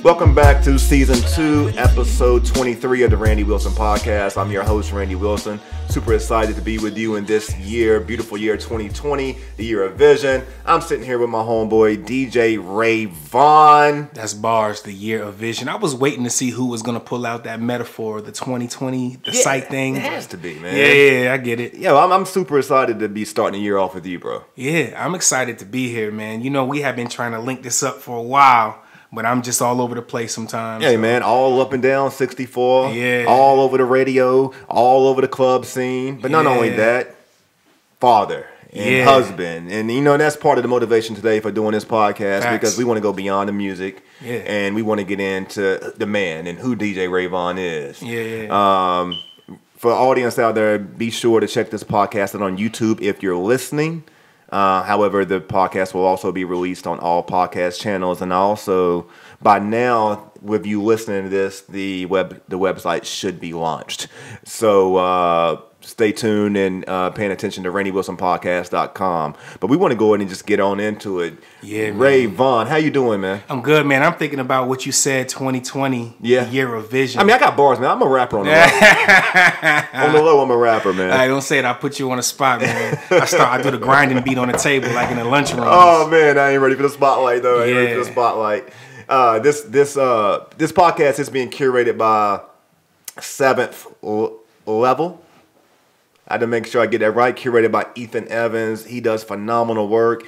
Welcome back to Season 2, Episode 23 of the Randy Wilson Podcast. I'm your host, Randy Wilson. Super excited to be with you in this year, beautiful year 2020, the year of vision. I'm sitting here with my homeboy, DJ Rayvon. That's bars, the year of vision. I was waiting to see who was going to pull out that metaphor, the 2020, the sight thing. It has to be, man. Yeah, I get it. Yeah, I'm super excited to be starting the year off with you, bro. Yeah, I'm excited to be here, man. You know, we have been trying to link this up for a while. But I'm just all over the place sometimes. Hey, man, all up and down 64. Yeah. All over the radio, all over the club scene. But not only that, father and husband. And, you know, that's part of the motivation today for doing this podcast. Facts. Because we want to go beyond the music. Yeah. And we want to get into the man and who DJ Rayvon is. Yeah. For audience out there, be sure to check this podcast out on YouTube if you're listening. However, the podcast will also be released on all podcast channels, and also by now, with you listening to this, the website should be launched. So stay tuned and paying attention to RandyWilsonPodcast.com. But we want to go ahead and just get on into it. Yeah, Rayvon, how you doing, man? I'm good, man. I'm thinking about what you said, 2020, the year of vision. I mean, I got bars, man. I'm a rapper on the low. On the low, I'm a rapper, man. I don't say it. I put you on the spot, man. I do the grinding beat on the table like in the lunchroom. Oh, man, I ain't ready for the spotlight, though. I ain't ready for the spotlight. This podcast is being curated by Seventh Level. I had to make sure I get that right. Curated by Ethan Evans. He does phenomenal work.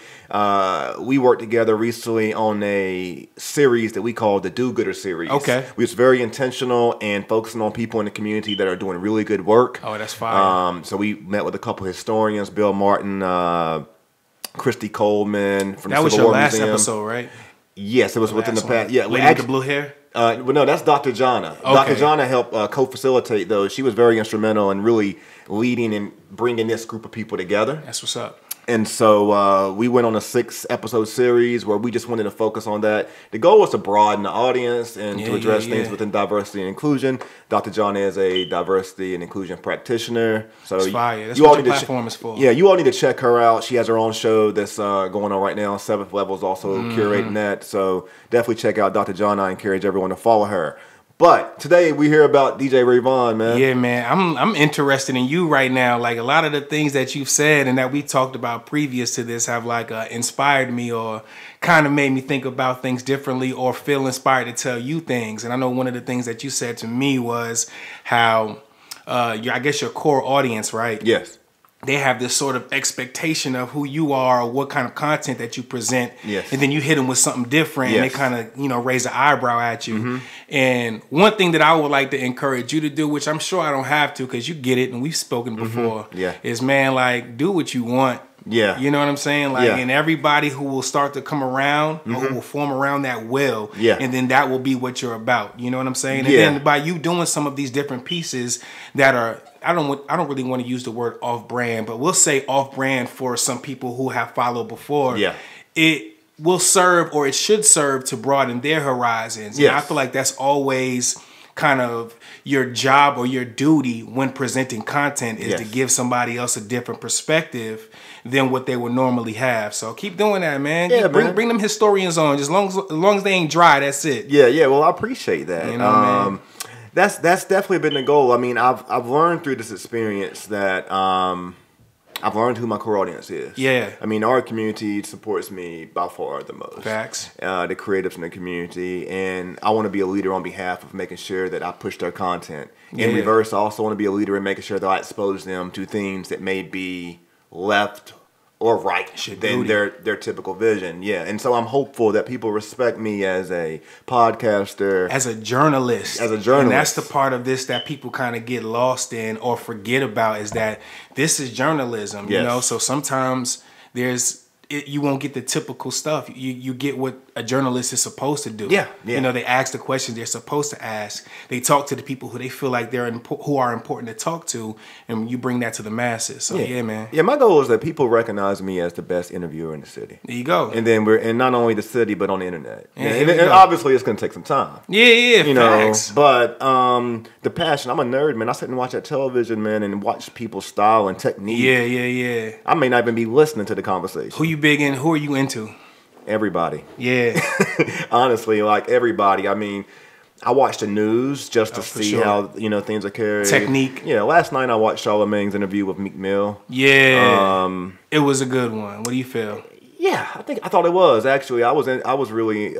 We worked together recently on a series that we call the Do-Gooder series. Okay. We was very intentional and focusing on people in the community that are doing really good work. Oh, that's fire. So we met with a couple historians, Bill Martin, Christy Coleman from the Civil War Museum. That was your last episode, right? Yes, it was within the past. Yeah, Lady with the blue hair? Well, no, that's Dr. Jana. Okay. Dr. Jana helped co-facilitate those. She was very instrumental in really leading and bringing this group of people together. That's what's up. And so we went on a 6-episode series where we just wanted to focus on that. The goal was to broaden the audience and to address things within diversity and inclusion. Dr. John is a diversity and inclusion practitioner. So it's fire. That's what your platform is for. Yeah, you all need to check her out. She has her own show that's going on right now. Seventh Level is also curating that. So definitely check out Dr. John. I encourage everyone to follow her. But today we hear about DJ Rayvon, man. Yeah, man. I'm interested in you right now. Like a lot of the things that you've said and that we talked about previous to this have like inspired me or kind of made me think about things differently or feel inspired to tell you things. And I know one of the things that you said to me was how I guess your core audience, right? Yes. They have this sort of expectation of who you are or what kind of content that you present. Yes. And then you hit them with something different and they kind of, raise an eyebrow at you. And one thing that I would like to encourage you to do, which I'm sure I don't have to because you get it and we've spoken before, is, man, like, do what you want. Yeah. You know what I'm saying? Like, and everybody who will start to come around or who will form around that will. Yeah. And then that will be what you're about. You know what I'm saying? And then by you doing some of these different pieces that are, I don't really want to use the word off-brand, but we'll say off-brand for some people who have followed before. Yeah. It will serve or it should serve to broaden their horizons. Yeah. And I feel like that's always kind of your job or your duty when presenting content is to give somebody else a different perspective than what they would normally have. So keep doing that, man. Yeah, bring them historians on. Just as long as they ain't dry, that's it. Yeah. Well, I appreciate that. You know, man. That's definitely been the goal. I mean, I've learned through this experience that I've learned who my core audience is. Yeah. I mean, our community supports me by far the most. Facts. The creatives in the community, and I want to be a leader on behalf of making sure that I push their content. In reverse, I also want to be a leader in making sure that I expose them to things that may be left or right than their typical vision. Yeah. And so I'm hopeful that people respect me as a podcaster. As a journalist. And that's the part of this that people kind of get lost in or forget about, is that this is journalism, you know? So sometimes there's you won't get the typical stuff. You get what a journalist is supposed to do. Yeah. You know, they ask the questions they're supposed to ask. They talk to the people who they feel like who are important to talk to, and you bring that to the masses. So yeah, man. Yeah, my goal is that people recognize me as the best interviewer in the city. There you go. And then and not only the city, but on the internet. And obviously, it's going to take some time. Yeah, facts. But the passion. I'm a nerd, man. I sit and watch that television, man, and watch people's style and technique. Yeah. I may not even be listening to the conversation. Who are you into? Everybody. Yeah. Honestly, like everybody. I mean, I watch the news just to see how things are carried. Technique. Yeah. Last night I watched Charlamagne's interview with Meek Mill. Yeah. It was a good one. What do you feel? Yeah, I thought it was actually. I was really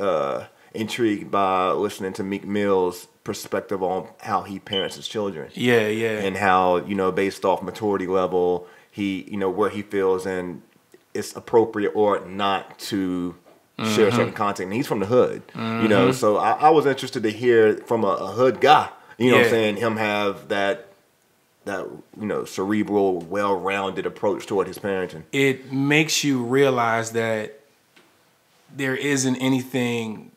intrigued by listening to Meek Mill's perspective on how he parents his children. Yeah. And how based off maturity level, he where he feels and it's appropriate or not to share certain content. And he's from the hood, so I was interested to hear from a hood guy, what I'm saying, him have that cerebral, well-rounded approach toward his parenting. It makes you realize that there isn't anything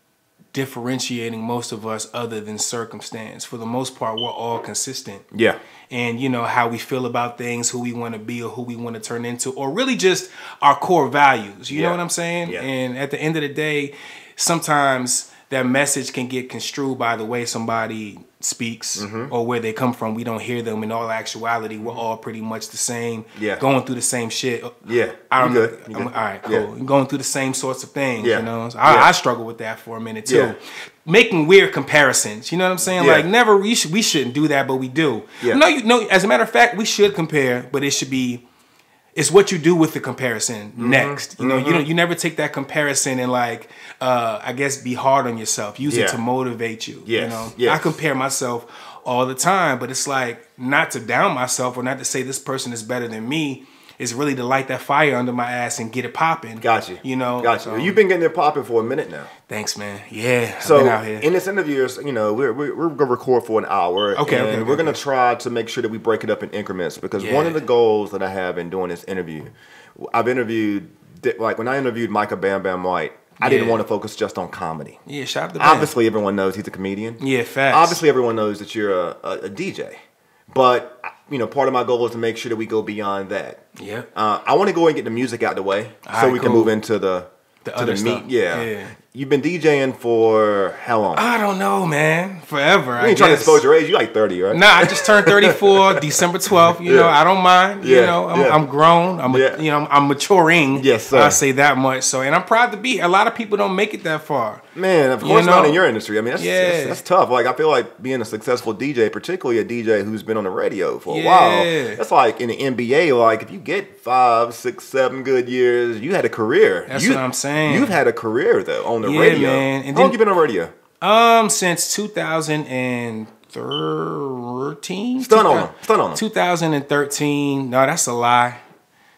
differentiating most of us other than circumstance. For the most part, we're all consistent. Yeah. And how we feel about things, who we want to be or who we want to turn into, or really just our core values. You know what I'm saying? Yeah. And at the end of the day, sometimes that message can get construed by the way somebody speaks or where they come from. We don't hear them. In all actuality, we're all pretty much the same. Yeah. Going through the same shit. Yeah. I'm good. All right, cool. Going through the same sorts of things. Yeah. So I struggle with that for a minute too. Yeah. Making weird comparisons. You know what I'm saying? Yeah. Like never. We shouldn't do that, but we do. Yeah. No. As a matter of fact, we should compare, but it should be. It's what you do with the comparison next. You never take that comparison and I guess be hard on yourself. Use it to motivate you. Yes. I compare myself all the time, but it's like not to down myself or not to say this person is better than me. It's really to light that fire under my ass and get it popping. Got you. Got you. You've been getting it popping for a minute now. Thanks, man. Yeah. So I've been out here. In this interview, we're gonna record for an hour. Okay. We're gonna try to make sure that we break it up in increments because one of the goals that I have in doing this interview, I've interviewed when I interviewed Micah Bam Bam White. I didn't want to focus just on comedy. Yeah, shout out to Bam. Obviously, everyone knows he's a comedian. Yeah, facts. Obviously, everyone knows that you're a DJ. But, part of my goal is to make sure that we go beyond that. Yeah. I want to go and get the music out the way so we can move into the other meat. stuff. Yeah. You've been DJing for how long? I don't know, man. Forever. You ain't trying to expose your age. You like 30, right? Nah, I just turned 34 December 12th. You know, I don't mind. I'm grown. I'm maturing. Yes, sir. I say that much. So, and I'm proud to be. A lot of people don't make it that far. Man, of course not in your industry. I mean, that's tough. Like, I feel like being a successful DJ, particularly a DJ who's been on the radio for a while, that's like in the NBA. Like, if you get 5, 6, 7 good years, you had a career. That's what I'm saying. You've had a career though on the radio. Man. And how long you been on radio? Since 2013. Stun on them. 2013. No, that's a lie.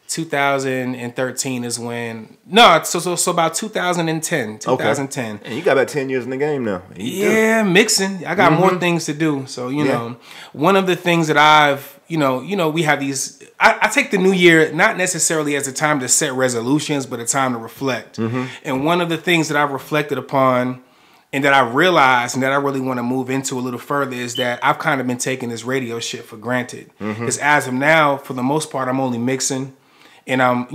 2013 is when. No, so about 2010. 2010. Okay. And you got about 10 years in the game now. Mixing. I got more things to do. So one of the things that I've we have these. I take the new year not necessarily as a time to set resolutions, but a time to reflect. And one of the things that I've reflected upon and that I realized and that I really want to move into a little further is that I've kind of been taking this radio shit for granted. Because as of now, for the most part, I'm only mixing and I'm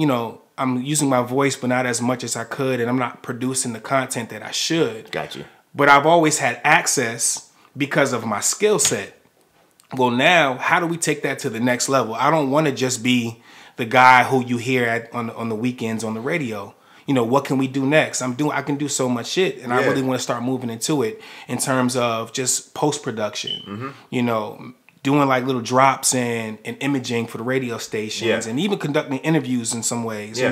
using my voice, but not as much as I could. And I'm not producing the content that I should. Got you. But I've always had access because of my skill set. Well, now, how do we take that to the next level? I don't want to just be the guy who you hear on the weekends on the radio. What can we do next? I can do so much shit, and I really want to start moving into it in terms of just post-production. Doing like little drops and imaging for the radio stations, and even conducting interviews in some ways.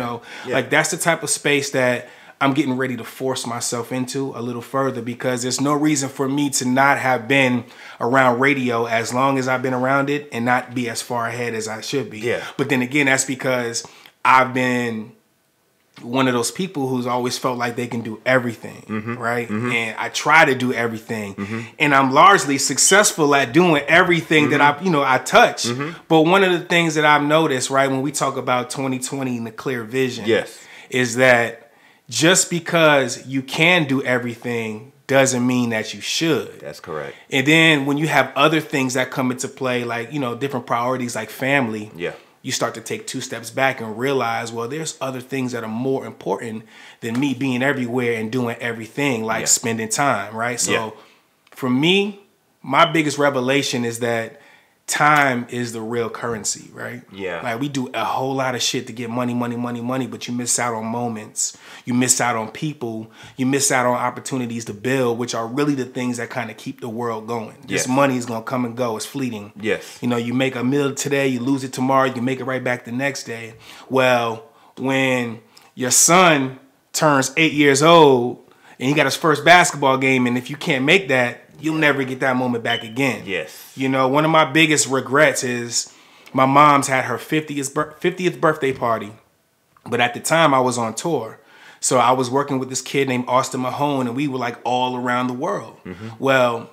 Like that's the type of space that I'm getting ready to force myself into a little further because there's no reason for me to not have been around radio as long as I've been around it and not be as far ahead as I should be. Yeah. But then again, that's because I've been one of those people who's always felt like they can do everything, right? And I try to do everything. And I'm largely successful at doing everything that I touch. But one of the things that I've noticed, right, when we talk about 2020 and the clear vision, is that just because you can do everything doesn't mean that you should. That's correct. And then when you have other things that come into play, like, you know, different priorities like family, you start to take 2 steps back and realize, well, there's other things that are more important than me being everywhere and doing everything, like spending time, right? So for me, my biggest revelation is that time is the real currency, right? Yeah. Like, we do a whole lot of shit to get money, but you miss out on moments. You miss out on people. You miss out on opportunities to build, which are really the things that kind of keep the world going. This money is going to come and go. It's fleeting. Yes. You know, you make a meal today, you lose it tomorrow, you can make it right back the next day. Well, when your son turns 8 years old and he got his first basketball game, and if you can't make that, you'll never get that moment back again. Yes. You know, one of my biggest regrets is my mom's had her 50th birthday party. But at the time, I was on tour. So I was working with this kid named Austin Mahone, and we were like all around the world. Well,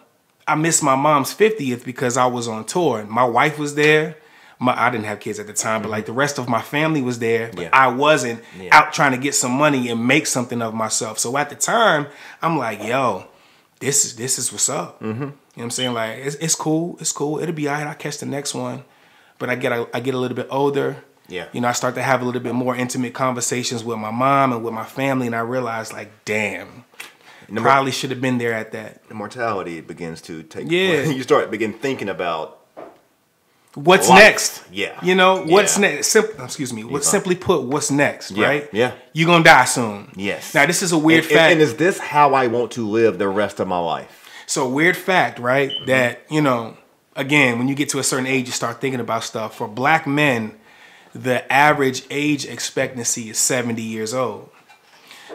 I missed my mom's 50th because I was on tour. My wife was there. I didn't have kids at the time, but like the rest of my family was there. But I wasn't out trying to get some money and make something of myself. So at the time, I'm like, yo, this is what's up. You know what I'm saying? Like, it's cool. It's cool. It'll be all right. I'll catch the next one. But I get a little bit older. Yeah. You know, I start to have a little bit more intimate conversations with my mom and with my family. And I realized, like, damn, probably should have been there at that. The mortality begins to take place. You begin thinking about what's life. Next. Yeah. You know, what's next? Simply put, what's next, right? Yeah. You're going to die soon. Yes. Now, this is a weird fact. And is this how I want to live the rest of my life? So, weird fact, right? That, you know, again, when you get to a certain age, you start thinking about stuff. For black men, the average age expectancy is 70 years old.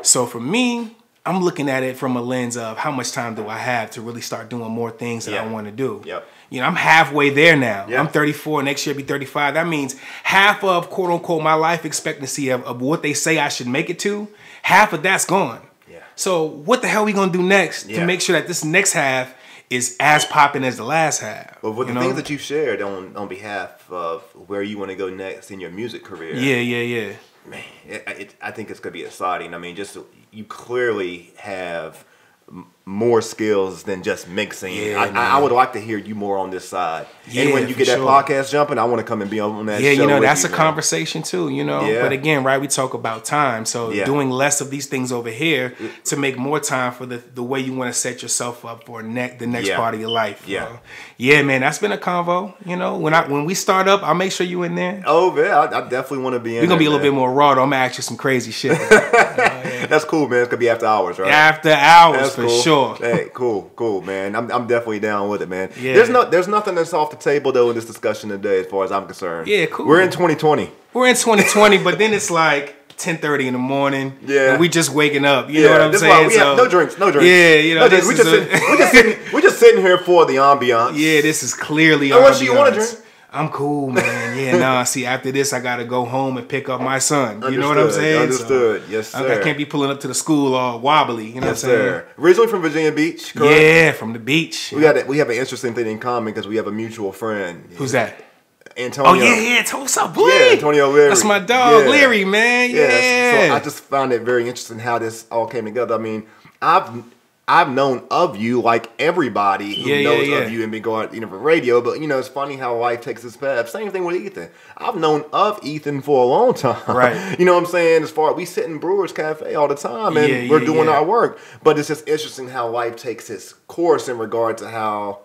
So, for me, I'm looking at it from a lens of how much time do I have to really start doing more things that I want to do. Yep. You know, I'm halfway there now. I'm 34. Next year I'll be 35. That means half of, quote unquote, my life expectancy of what they say I should make it to, half of that's gone. Yeah. So what the hell are we going to do next to make sure that this next half is as popping as the last half? Well, with the things that you've shared on behalf of where you want to go next in your music career. Yeah. Man, I think it's going to be exciting. I mean, just you clearly have more skills than just mixing. I would like to hear you more on this side. And when you get that podcast jumping, I want to come and be on that show. You know, that's a conversation too, you know. But again, right, we talk about time. So doing less of these things over here to make more time for the way you want to set yourself up for the next part of your life. Yeah, man, that's been a convo. You know, when we start up, I'll make sure you in there. Oh, man, I definitely want to be in there. We're going to be a little bit more raw, though. I'm going to ask you some crazy shit. That's cool, man. It's going to be after hours, right? After hours, that's for cool. Sure. Hey, cool, man. I'm definitely down with it, man. Yeah. There's nothing that's off the table though in this discussion today, as far as I'm concerned. Yeah, cool. We're in 2020. But then it's like 10:30 in the morning. Yeah, and we just waking up. You know what I'm saying? Why we have no drinks. Yeah, you know, we're just sitting here for the ambiance. Yeah, this is clearly unless you want to drink. I'm cool, man. Yeah, nah. See, after this, I gotta go home and pick up my son. You know what I'm saying? Understood. So, yes, sir. I can't be pulling up to the school all wobbly. You know what I'm saying? Sir. Originally from Virginia Beach, correct? Yeah, from the beach. We have an interesting thing in common because we have a mutual friend. Who's that? Antonio. Oh yeah. What's up, boy? Yeah, Antonio Leary. That's my dog, Leary, man. Yeah. So I just found it very interesting how this all came together. I mean, I've known of you like everybody who knows of you and been going, for radio, but it's funny how life takes its path. Same thing with Ethan. I've known of Ethan for a long time. Right. You know what I'm saying? As far as we sit in Brewers Cafe all the time and we're doing our work. But it's just interesting how life takes its course in regard to how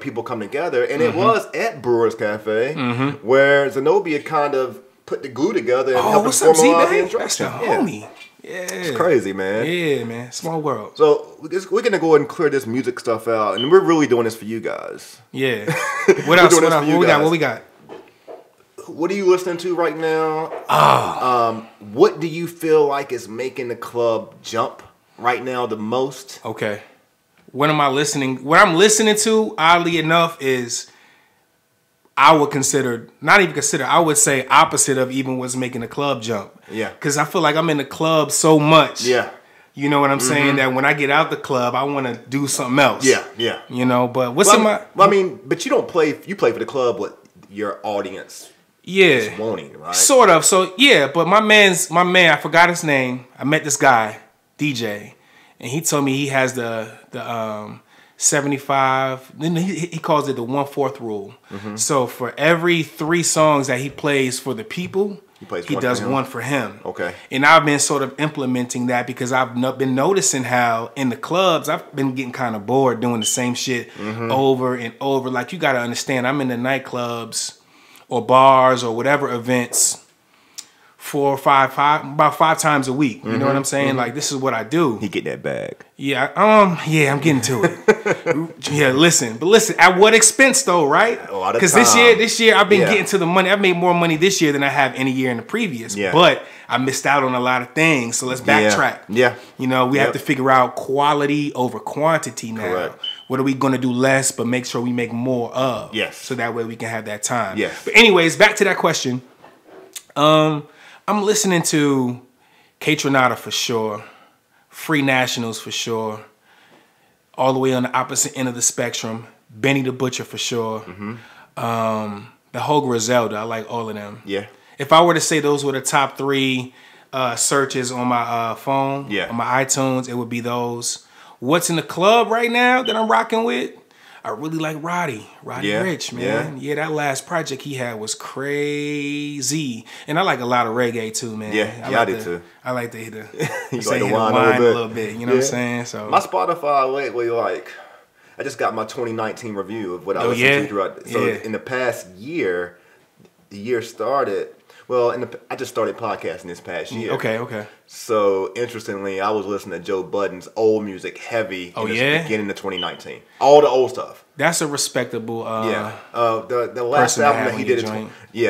people come together. And it was at Brewers Cafe where Zenobia kind of put the glue together and helped us formalize the instruction. That's the homie. Yeah. It's crazy, man. Yeah, man. Small world. So we're going to go ahead and clear this music stuff out. And we're really doing this for you guys. Yeah. What else? What we got? What are you listening to right now? What do you feel like is making the club jump right now the most? Okay. What I'm listening to, oddly enough, is I would say opposite of even what's making the club jump. Yeah. Because I feel like I'm in the club so much. Yeah. You know what I'm saying? That when I get out the club, I want to do something else. Yeah. But but you don't play. You play for the club with your audience. Yeah. Just wanting, right? Sort of. So yeah, but my man, I forgot his name. I met this guy, DJ, and he told me he has the 75. Then he calls it the 1/4 rule. So for every 3 songs that he plays for the people, he does one for him. Okay. And I've been sort of implementing that because I've been noticing how in the clubs I've been getting kind of bored doing the same shit over and over. Like, you got to understand, I'm in the nightclubs or bars or whatever events about 5 times a week. You know what I'm saying? Like, this is what I do. He get that bag. Yeah, I'm getting to it. Yeah, listen, at what expense though, right? Because this year I've been getting to the money. I've made more money this year than I have any year in the previous. Yeah. But I missed out on a lot of things. So let's backtrack. Yeah. You know, we have to figure out quality over quantity now. Correct. What are we going to do less, but make sure we make more of? Yes. So that way we can have that time. Yes. But anyways, back to that question. I'm listening to K-Tronada for sure. Free Nationals for sure. All the way on the opposite end of the spectrum. Benny the Butcher for sure. The whole Griselda. I like all of them. Yeah. If I were to say those were the top 3 searches on my phone, on my iTunes, it would be those. What's in the club right now that I'm rocking with? I really like Roddy Ricch, man. Yeah, that last project he had was crazy. And I like a lot of reggae too, man. I do too. I like to hit the wine a little bit. You know what I'm saying? So my Spotify lately, like, I just got my 2019 review of what I listened to throughout. So in the past year, the year started. Well, I just started podcasting this past year. Okay. So, interestingly, I was listening to Joe Budden's old music heavy in the beginning of 2019. All the old stuff. That's a respectable the last album that he did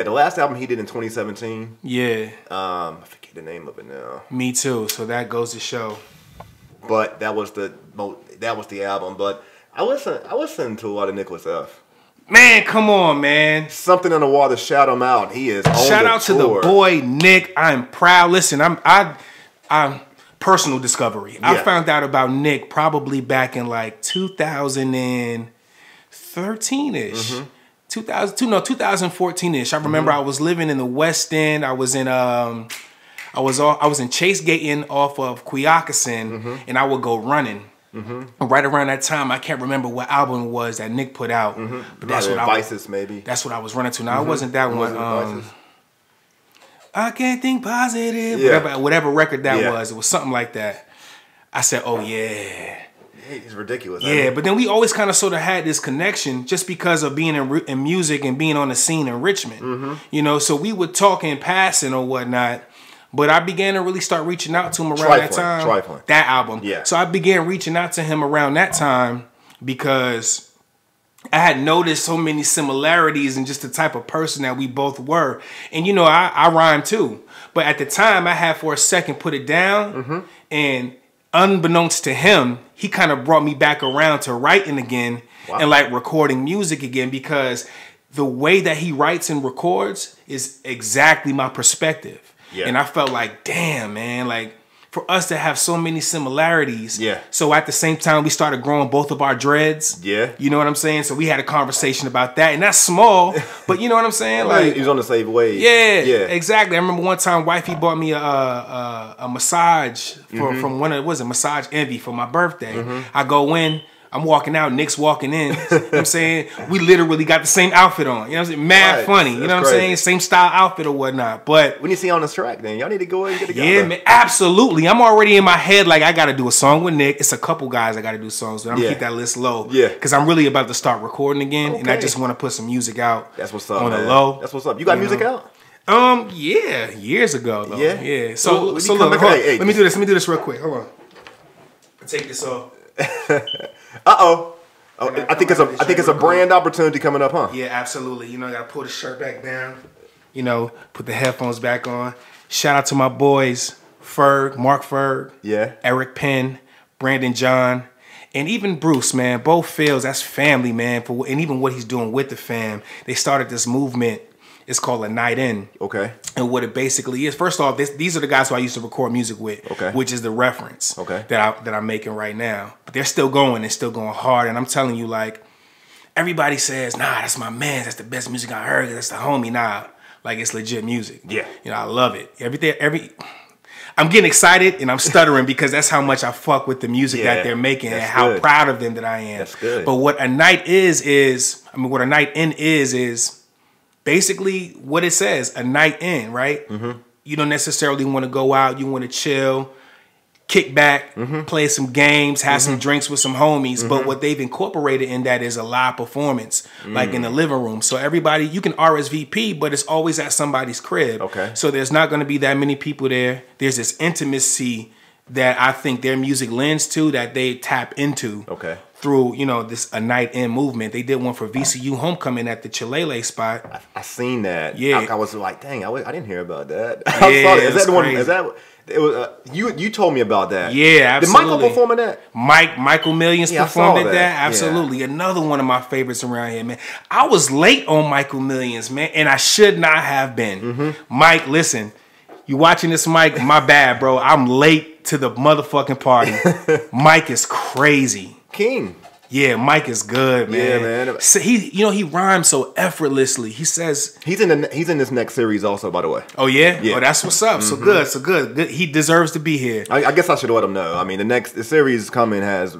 the last album he did in 2017. Yeah. I forget the name of it now. Me too. So that goes to show. But that was the album. But I listened to a lot of Nicholas F. Man, come on, man. Something in the Water, shout him out. He is on Shout out to the boy, Nick. I'm proud. Listen, I'm personal discovery. I found out about Nick probably back in like 2013-ish. 2014-ish. I remember I was living in the West End. I was in Chase Gaten off of Quioccasin, and I would go running. Right around that time, I can't remember what album it was that Nick put out, but that's what Vices, maybe. That's what I was running to. Now it wasn't that one. I can't think positive. Whatever record that was, it was something like that. I said, "Oh yeah." It's ridiculous. Yeah, but then we always kind of sort of had this connection just because of being in music and being on the scene in Richmond. You know, so we would talk in passing or whatnot. But I began to really start reaching out to him around that time. That album. Yeah. So I began reaching out to him around that time because I had noticed so many similarities in just the type of person that we both were. And, you know, I rhyme too. But at the time, I had for a second put it down. And unbeknownst to him, he kind of brought me back around to writing again and like recording music again because the way that he writes and records is exactly my perspective. Yeah. And I felt like, damn, man, like for us to have so many similarities. Yeah. So at the same time, we started growing both of our dreads. Yeah. You know what I'm saying? So we had a conversation about that. And that's small, but you know what I'm saying? Like he was on the same wave. Yeah. Yeah. Exactly. I remember one time wifey bought me a massage from one of Massage Envy for my birthday. I go in. I'm walking out, Nick's walking in. You know what I'm saying? We literally got the same outfit on. You know what I'm saying? Mad funny. You know what I'm saying? Same style outfit or whatnot. But when you see on this track, then y'all need to go ahead and get together. Yeah, man, absolutely. I'm already in my head like I got to do a song with Nick. It's a couple guys I got to do songs with. I'm gonna keep that list low. Yeah. Because I'm really about to start recording again, and I just want to put some music out. That's what's up. On the low. That's what's up. You got music out? Yeah, years ago though. Yeah. So look, let me do this. Let me do this real quick. Hold on. I'll take this off. I think it's a brand opportunity coming up, huh? Yeah, absolutely. You know, I gotta pull the shirt back down. You know, put the headphones back on. Shout out to my boys, Mark Ferg, Eric Penn, Brandon John, and even Bruce, man. Both Phils, that's family, man. And even what he's doing with the fam. They started this movement. It's called A Night In. Okay. And what it basically is, first off, these are the guys who I used to record music with, which is the reference that I'm making right now. But they're still going and still going hard. And I'm telling you, like, everybody says, nah, that's my man. That's the best music I heard. That's the homie. Nah, like it's legit music. Yeah. You know, I love it. I'm getting excited and I'm stuttering because that's how much I fuck with the music that they're making and how proud of them that I am. That's good. But what a night what a night in is basically what it says, a night in, right? Mm-hmm. You don't necessarily want to go out. You want to chill, kick back, play some games, have some drinks with some homies. But what they've incorporated in that is a live performance, like in the living room. So everybody, you can RSVP, but it's always at somebody's crib. Okay. So there's not going to be that many people there. There's this intimacy that I think their music lends to, that they tap into. Okay. Through, you know, this a night in movement. They did one for VCU Homecoming at the Chilele spot. I seen that. Yeah. I was like, dang, I didn't hear about that. I'm sorry. Is that the one? Is that it was? You told me about that. Yeah, absolutely. Did Michael perform in that? Michael Millions performed at that. Absolutely. Yeah. Another one of my favorites around here, man. I was late on Michael Millions, man, and I should not have been. Mike, listen, you watching this, Mike? My bad, bro. I'm late to the motherfucking party. Mike is crazy. King. Yeah, Mike is good, man. Yeah, man. So he rhymes so effortlessly. He says he's in this next series also, by the way. Oh yeah? Oh, that's what's up. So good. He deserves to be here. I guess I should let him know. I mean, the series coming has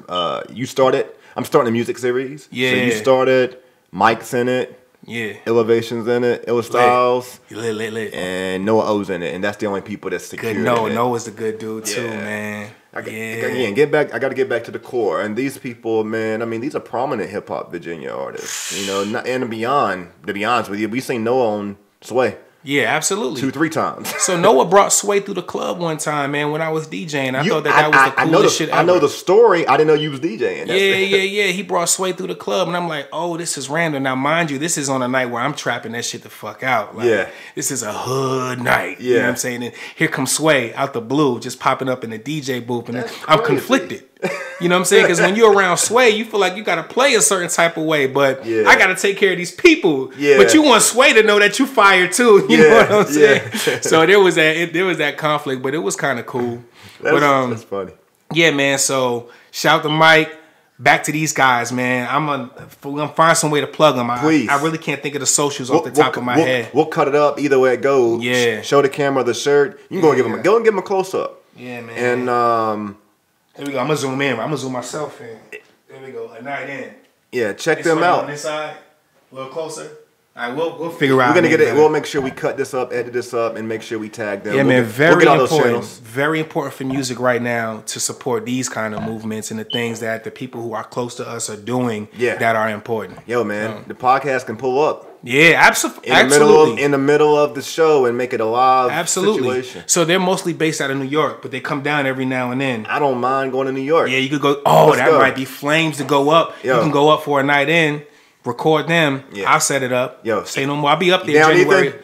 you started. I'm starting a music series. Yeah. So you started. Mike's in it. Yeah. Elevation's in it. Illa Styles. Lit. And Noah O's in it. And that's the only people that's secure. Good. Noah's a good dude too, man. I got to get back to the core. And these people, man, I mean, these are prominent hip hop Virginia artists. You know, and beyond. To be honest with you, we seen Noah on Sway. Yeah, absolutely. 2-3 times. So Noah brought Sway through the club one time, man, when I was DJing. I thought that was the coolest shit ever. I know the story. I didn't know you was DJing. Yeah. He brought Sway through the club, and I'm like, oh, this is random. Now, mind you, this is on a night where I'm trapping that shit the fuck out. Like, this is a hood night. You know what I'm saying? And here comes Sway out the blue, just popping up in the DJ booth, and I'm conflicted. You know what I'm saying? Because when you're around Sway, you feel like you got to play a certain type of way, but I got to take care of these people. Yeah. But you want Sway to know that you fire too. You know what I'm saying? So there was that conflict, but it was kind of cool. That's funny. Yeah, man. So shout to Mike. Back to these guys, man. I'm gonna find some way to plug them. Please. I really can't think of the socials off the top of my head. We'll cut it up either way it goes. Yeah. Show the camera the shirt. You can go and give them a close up. Yeah, man. And here we go. I'm gonna zoom in. I'm gonna zoom myself in. There we go. A night in. Yeah, check them out. On this side, a little closer. All right, we'll figure out. We're gonna get it. We'll make sure we cut this up, edit this up, and make sure we tag them. Yeah, man. Very important. Very important for music right now to support these kind of movements and the things that the people who are close to us are doing that are important. Yo, man, the podcast can pull up. Yeah, absolutely. In the middle of the show and make it a live situation. So they're mostly based out of New York, but they come down every now and then. I don't mind going to New York. Yeah, you could go. Oh, that might be flames to go up. Yo. You can go up for a night in, record them. Yeah. I'll set it up. Yo, say no more. I'll be up there in January.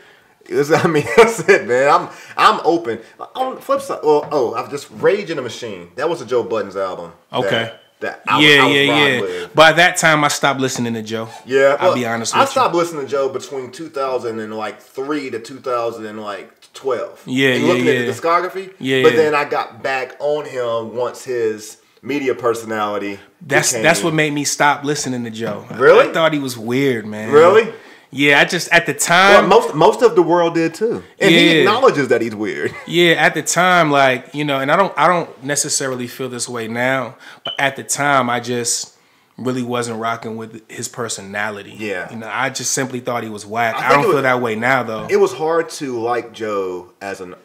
I mean, that's it, man. I'm open. On the flip side, I've just Rage in the Machine. That was a Joe Budden's album. Okay. Yeah. By that time, I stopped listening to Joe. Yeah, I'll be honest with you. I stopped listening to Joe between 2003 to 2012. Yeah, and looking at the discography. But then I got back on him once his media personality. That's what made me stop listening to Joe. Really? I thought he was weird, man. Really? Yeah, I just at the time. Well, most of the world did too, and he acknowledges that he's weird. Yeah, at the time, like, you know, and I don't necessarily feel this way now, but at the time, I just really wasn't rocking with his personality. Yeah, you know, I just simply thought he was whack. I don't feel that way now, though. It was hard to like Joe as a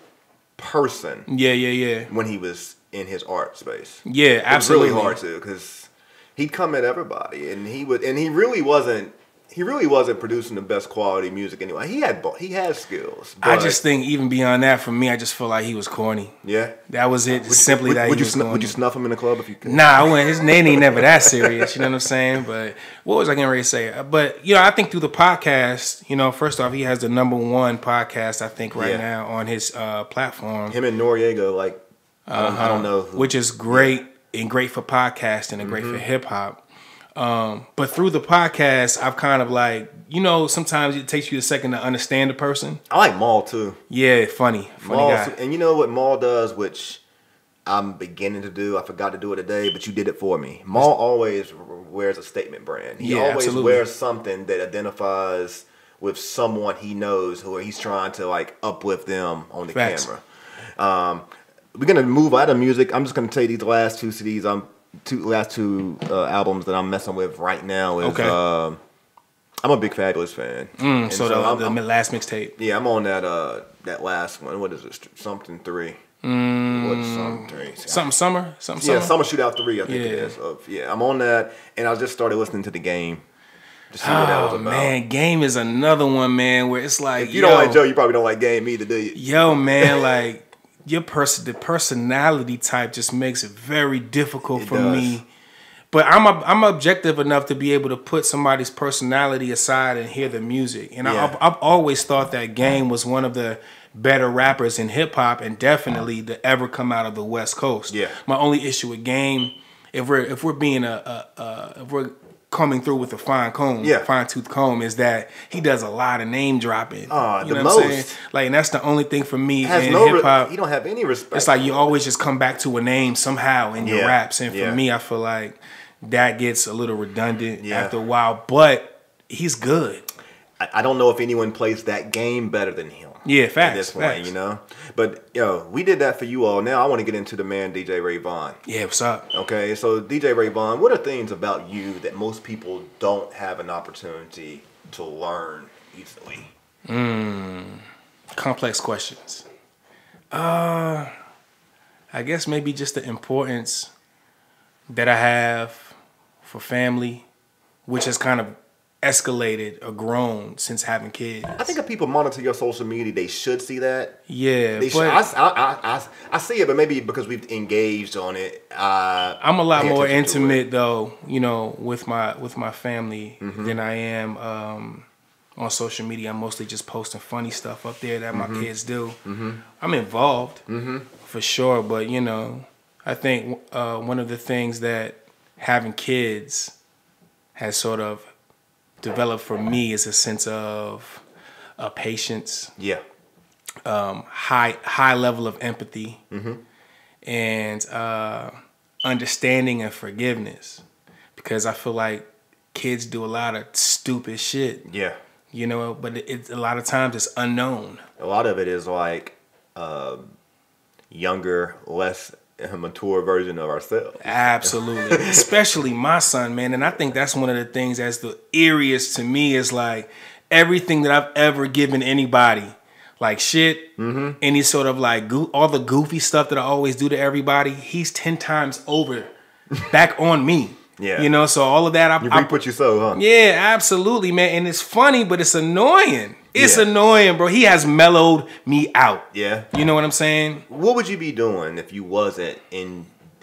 person. Yeah. When he was in his art space. Yeah, absolutely. It was really hard to, because he'd come at everybody, and he really wasn't. He really wasn't producing the best quality music anyway. He had skills. I just think even beyond that, for me, I just feel like he was corny. Yeah, that was it. Would you snuff him in the club if you could? Nah, I wouldn't. His name ain't never that serious. You know what I'm saying? But what was I getting ready to say? But you know, I think through the podcast, you know, first off, he has the #1 podcast I think right now on his platform. Him and Noriega, like I don't know, which is great and great for podcasting and great for hip hop. But through the podcast, I've kind of like, you know, sometimes it takes you a second to understand the person. I like Maul too. Yeah, funny guy. And you know what Maul does, which I'm beginning to do. I forgot to do it today, but you did it for me. Maul always wears a statement brand. He always wears something that identifies with someone he knows who he's trying to like uplift them on the Facts. camera. We're gonna move out of music. I'm just gonna tell you these last two CDs. Last two albums that I'm messing with right now is. Okay. I'm a big Fabulous fan. So the last mixtape. Yeah, I'm on that last one. What is it? Something 3. What's something 3? Something summer? Something yeah, summer? Shootout 3, I think it is. I'm on that, and I just started listening to The Game to see what that was about. Man, Game is another one, man, where it's like, if you don't like Joe, you probably don't like Game either, do you? Yo, man, like, the personality type just makes it very difficult for me. But I'm objective enough to be able to put somebody's personality aside and hear the music. And I've always thought that Game was one of the better rappers in hip hop, and definitely to ever come out of the West Coast. Yeah. My only issue with Game, if we're being if we're coming through with a fine tooth comb, is that he does a lot of name dropping. You know what I'm saying? Like, and that's the only thing for me in hip hop. You don't have any respect. It's like you always just come back to a name somehow in your raps, and for me, I feel like that gets a little redundant after a while. But he's good. I don't know if anyone plays that game better than him. Yeah, facts. At this point, you know. But we did that for you all. Now I want to get into the man DJ Rayvon. Yeah, what's up? Okay, so DJ Rayvon, what are things about you that most people don't have an opportunity to learn easily? Complex questions. I guess maybe just the importance that I have for family, which has kind of escalated or grown since having kids. I think if people monitor your social media, they should see that. Yeah, I see it, but maybe because we've engaged on it. I'm a lot more intimate though, with my family than I am on social media. I'm mostly just posting funny stuff up there that my kids do. I'm involved for sure, but I think one of the things that having kids has sort of developed for me is a sense of patience. Yeah. High level of empathy. And understanding and forgiveness. Because I feel like kids do a lot of stupid shit. Yeah. But it's a lot of times it's unknown. A lot of it is like younger, less mature version of ourselves. Absolutely. Especially my son, man. And I think that's one of the things that's the eeriest to me is like everything that I've ever given anybody, like shit, any sort of like all the goofy stuff that I always do to everybody, he's 10 times over back on me. Yeah. So all of that. You reap what you sow, huh? Yeah, absolutely, man. And it's funny, but it's annoying. It's annoying, bro. He has mellowed me out. Yeah. You know what I'm saying? What would you be doing if you wasn't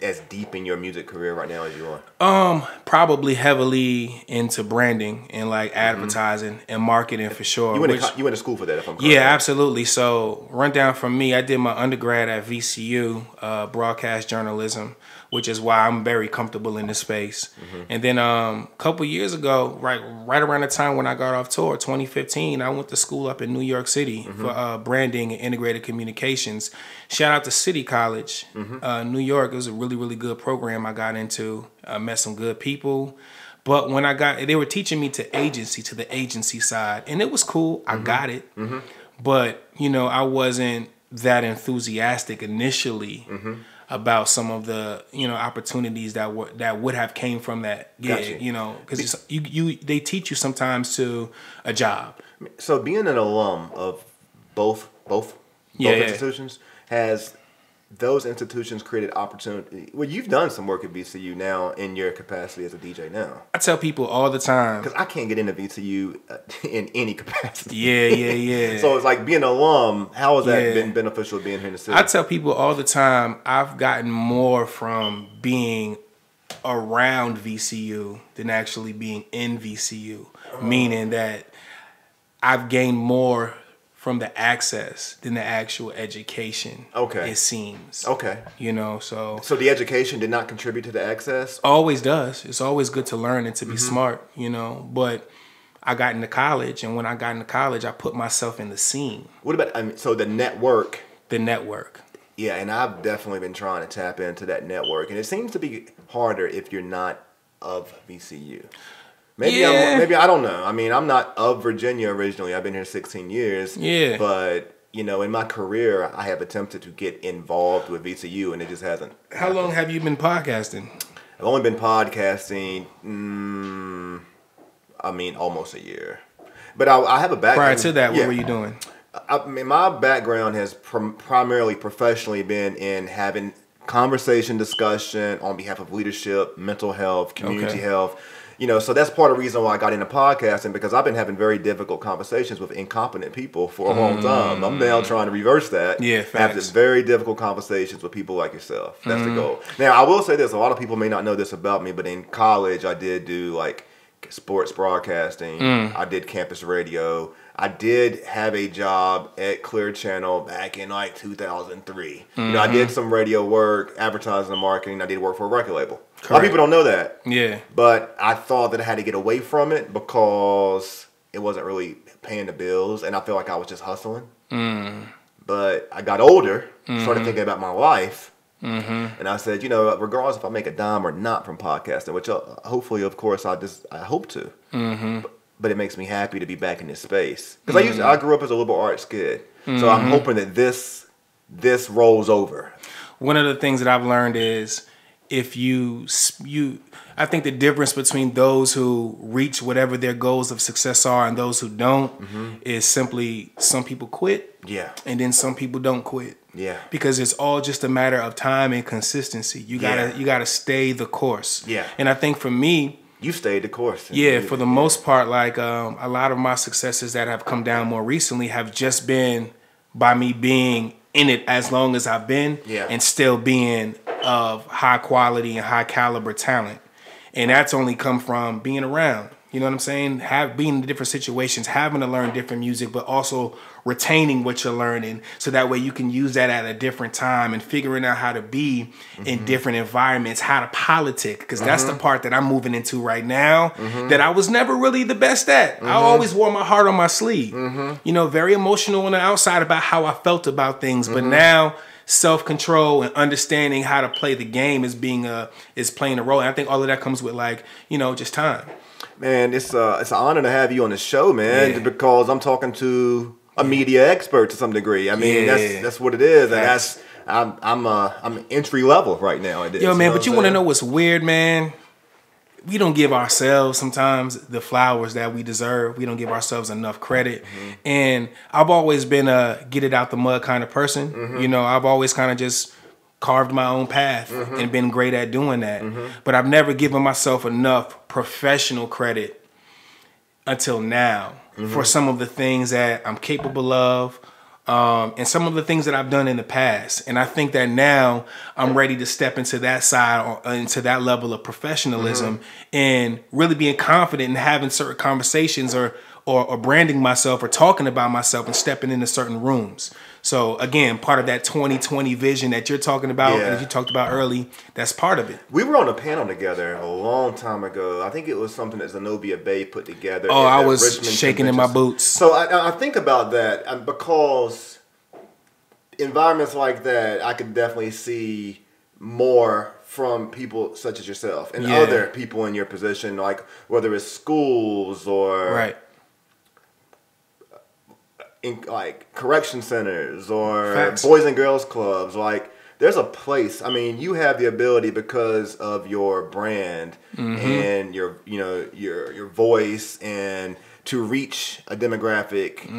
as deep in your music career right now as you are? Probably heavily into branding and like advertising and marketing for sure. You went to school for that, if I'm correct. Yeah, absolutely. So rundown from me, I did my undergrad at VCU, broadcast journalism, which is why I'm very comfortable in this space. And then a couple years ago, right around the time when I got off tour, 2015, I went to school up in New York City for branding and integrated communications. Shout out to City College, New York. It was a really, really good program I got into. I met some good people. But when they were teaching me to the agency side, and it was cool. I got it. But, I wasn't that enthusiastic initially about some of the opportunities that would have came from that gig. Because they teach you sometimes to a job. So being an alum of both institutions, has those institutions created opportunity? Well, you've done some work at VCU now in your capacity as a DJ now. I tell people all the time, because I can't get into VCU in any capacity. Yeah. So it's like being an alum. How has that been beneficial being here in the city? I tell people all the time, I've gotten more from being around VCU than actually being in VCU. Meaning that I've gained more from the access than the actual education. Okay. It seems. Okay. So the education did not contribute to the access? Always does. It's always good to learn and to be smart, But I got into college, and when I got into college, I put myself in the scene. What about, so the network? The network. Yeah, and I've definitely been trying to tap into that network, and it seems to be harder if you're not of VCU. Maybe I don't know. I mean, I'm not of Virginia originally. I've been here 16 years. Yeah. But, you know, in my career, I have attempted to get involved with VCU, and it just hasn't. How long have you been podcasting? I've only been podcasting, almost a year. But I have a background. Prior to that, what were you doing? I mean, my background has primarily professionally been in having conversation, discussion on behalf of leadership, mental health, community health. You know, so that's part of the reason why I got into podcasting, because I've been having very difficult conversations with incompetent people for a long time. I'm now trying to reverse that. Yeah, facts. Have very difficult conversations with people like yourself. That's the goal. Now, I will say this. A lot of people may not know this about me, but in college, I did do, like, sports broadcasting. I did campus radio. I did have a job at Clear Channel back in, like, 2003. You know, I did some radio work, advertising and marketing. I did work for a record label. Correct. A lot of people don't know that. Yeah. But I thought that I had to get away from it because it wasn't really paying the bills, and I felt like I was just hustling. But I got older, started thinking about my life, and I said, you know, regardless if I make a dime or not from podcasting, which hopefully, of course, I hope to. But it makes me happy to be back in this space. Because I grew up as a liberal arts kid, so I'm hoping that this rolls over. One of the things that I've learned is, if I think the difference between those who reach whatever their goals of success are and those who don't is simply some people quit. Yeah. And then some people don't quit. Yeah. Because it's all just a matter of time and consistency. You gotta stay the course. Yeah. And I think for me, you stayed the course. Yeah, for the most part, like a lot of my successes that have come down more recently have just been by me being in it as long as I've been and still being of high quality and high caliber talent. And that's only come from being around. You know what I'm saying? Being in different situations, having to learn different music, but also retaining what you're learning, so that way you can use that at a different time, and figuring out how to be in different environments, how to politic, because that's the part that I'm moving into right now that I was never really the best at. I always wore my heart on my sleeve. You know, very emotional on the outside about how I felt about things, but now self-control and understanding how to play the game is playing a role. And I think all of that comes with, like, you know, just time. Man, it's an honor to have you on the show, man, because I'm talking to a media expert to some degree. I mean, that's what it is, and I'm entry level right now at this. Yo, man, but you want to know what's weird, man? We don't give ourselves sometimes the flowers that we deserve. We don't give ourselves enough credit. And I've always been a get it out the mud kind of person. You know, I've always kind of just carved my own path and been great at doing that. But I've never given myself enough professional credit until now for some of the things that I'm capable of, and some of the things that I've done in the past. And I think that now I'm ready to step into that side, into that level of professionalism, and really being confident in having certain conversations or branding myself or talking about myself and stepping into certain rooms. So again, part of that 2020 vision that you're talking about, and that you talked about early, that's part of it. We were on a panel together a long time ago. I think it was something that Zenobia Bay put together. Oh, I was Richmond shaking in my boots. So I think about that because environments like that, I could definitely see more from people such as yourself and other people in your position, like whether it's schools or in like correction centers or boys and girls clubs. Like, there's a place. I mean, you have the ability because of your brand and your voice, and to reach a demographic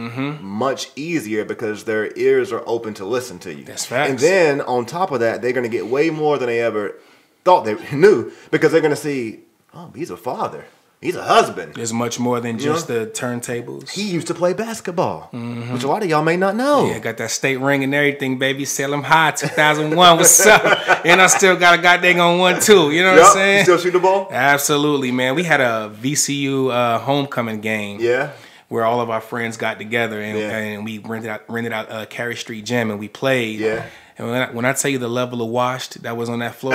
much easier because their ears are open to listen to you. That's facts. And then on top of that, they're going to get way more than they ever thought they knew, because they're going to see, oh, he's a father. He's a husband. There's much more than just the turntables. He used to play basketball, which a lot of y'all may not know. Yeah, got that state ring and everything, baby. Sell him high, 2001. What's up? And I still got a goddamn on 1-2. You know what I'm saying? You still shoot the ball? Absolutely, man. We had a VCU homecoming game. Yeah. Where all of our friends got together and we rented out Cary Street Gym and we played. Yeah. And when I tell you the level of washed that was on that floor,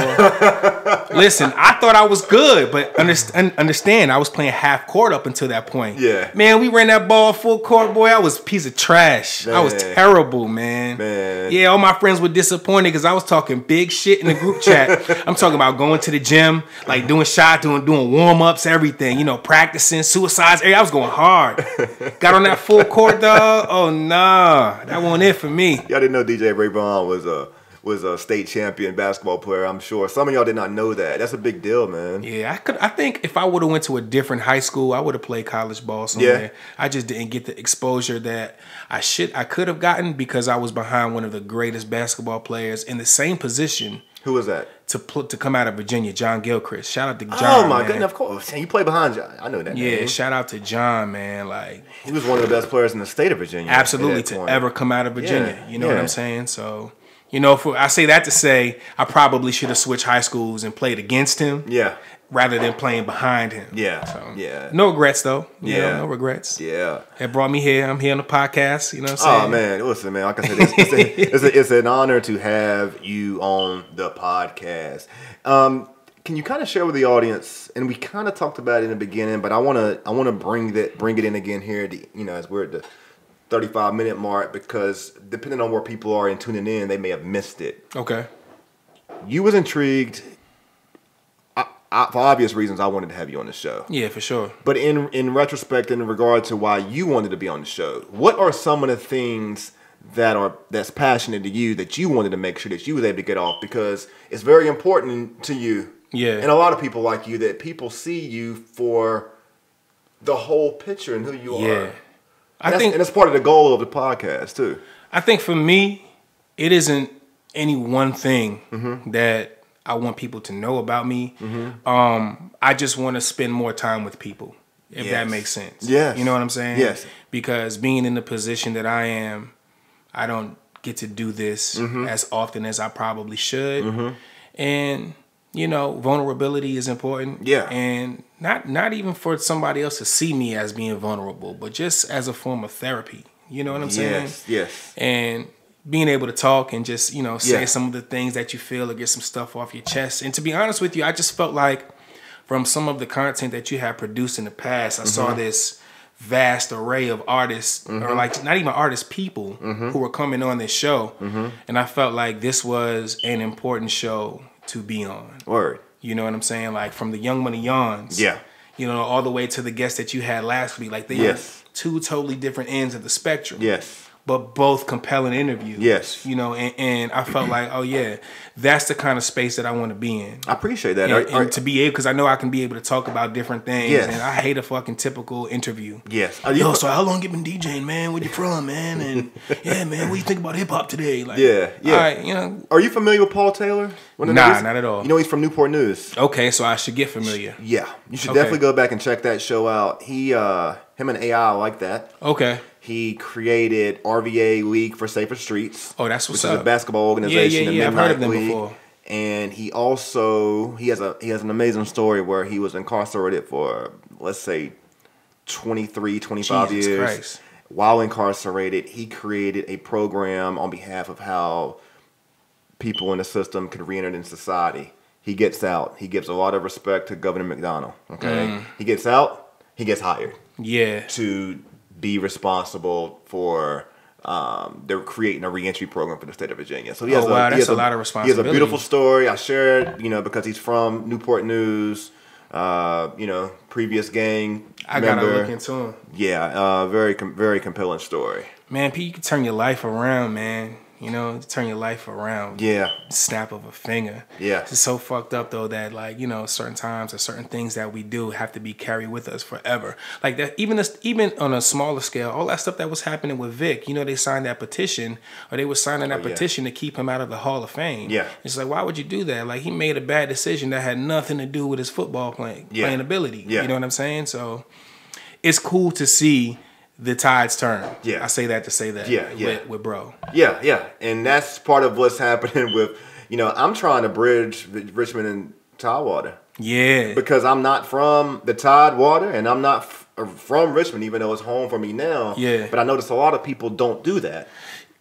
listen, I thought I was good, but understand, I was playing half court up until that point. Yeah. Man, we ran that ball full court, boy. I was a piece of trash. Man. I was terrible, man. Yeah, all my friends were disappointed because I was talking big shit in the group chat. I'm talking about going to the gym, like doing doing warm-ups, everything, you know, practicing, suicides. I was going hard. Got on that full court, dog. Oh, nah. That wasn't it for me. Y'all didn't know DJ Rayvon was a state champion basketball player, I'm sure. Some of y'all did not know that. That's a big deal, man. Yeah, I think if I would have went to a different high school, I would have played college ball somewhere. Yeah. I just didn't get the exposure that I could have gotten because I was behind one of the greatest basketball players in the same position. Who was that? To come out of Virginia, John Gilchrist. Shout out to John. Oh my goodness, of course. You play behind John. I know that. Yeah, name. Shout out to John, man. Like, he was one of the best players in the state of Virginia. Absolutely, to ever come out of Virginia. Yeah. You know what I'm saying? So, you know, I say that to say I probably should have switched high schools and played against him. Yeah. Rather than playing behind him. Yeah. So, yeah. No regrets though. You know, no regrets. Yeah. It brought me here. I'm here on the podcast. You know what I'm saying? Oh man, listen, man. Like I said, it's an honor to have you on the podcast. Can you kind of share with the audience? And we kind of talked about it in the beginning, but I want to bring it in again here. As we're at the 35-minute mark, because depending on where people are and tuning in, they may have missed it. Okay. You was intrigued. For obvious reasons, I wanted to have you on the show. Yeah, for sure. But in retrospect, in regard to why you wanted to be on the show, what are some of the things that's passionate to you that you wanted to make sure that you was able to get off? Because it's very important to you. Yeah. And a lot of people like you, that people see you for the whole picture and who you are. And it's part of the goal of the podcast too. I think for me, it isn't any one thing that I want people to know about me. I just want to spend more time with people, if that makes sense. Yes. You know what I'm saying? Yes. Because being in the position that I am, I don't get to do this as often as I probably should. And, you know, vulnerability is important. Yeah. And not even for somebody else to see me as being vulnerable, but just as a form of therapy. You know what I'm saying? Yes. And being able to talk and just, you know, say some of the things that you feel or get some stuff off your chest. And to be honest with you, I just felt like from some of the content that you have produced in the past, I saw this vast array of artists, or like not even artists, people who were coming on this show. And I felt like this was an important show to be on. Word. You know what I'm saying? Like from the Young Money Yawns. Yeah. You know, all the way to the guests that you had last week. Like they were two totally different ends of the spectrum. Yes. But both compelling interviews. Yes. You know, and I felt like, oh yeah, that's the kind of space that I want to be in. I appreciate that. And to be able, because I know I can be able to talk about different things. Yes. And I hate a fucking typical interview. Yes. Yo, so how long you been DJing, man? Where you from, man? And yeah, man, what you think about hip hop today? Like, yeah. All right, you know. Are you familiar with Paul Taylor? Nah, not at all. You know he's from Newport News. Okay, so I should get familiar. Yeah. You should definitely go back and check that show out. Him and AI like that. Okay. He created RVA League for Safer Streets. Oh, that's what's up. Which is a basketball organization. Yeah. I've heard of them before. And he has an amazing story where he was incarcerated for, let's say, 23, 25 Jesus years. Christ. While incarcerated, he created a program on behalf of how people in the system could re-enter in society. He gets out. He gives a lot of respect to Governor McDonnell. Okay, He gets out. He gets hired. Yeah. To be responsible for they're creating a reentry program for the state of Virginia. So he has that's a lot of responsibility. He has a beautiful story. I shared, because he's from Newport News. Previous gang member. Gotta look into him. Yeah, very compelling story. Man, Pete, you can turn your life around, man. Turn your life around. Yeah. Snap of a finger. Yeah. It's so fucked up though that certain times or certain things that we do have to be carried with us forever. Like that, even on a smaller scale, all that stuff that was happening with Vic. They signed that petition, or they were signing that petition to keep him out of the Hall of Fame. Yeah. It's like, why would you do that? Like he made a bad decision that had nothing to do with his football playing ability. Yeah. You know what I'm saying? So it's cool to see the tides turn. Yeah. I say that to say that. Yeah. With bro. Yeah. And that's part of what's happening with, I'm trying to bridge Richmond and Tidewater. Yeah. Because I'm not from the Tidewater and I'm not from Richmond, even though it's home for me now. Yeah. But I notice a lot of people don't do that.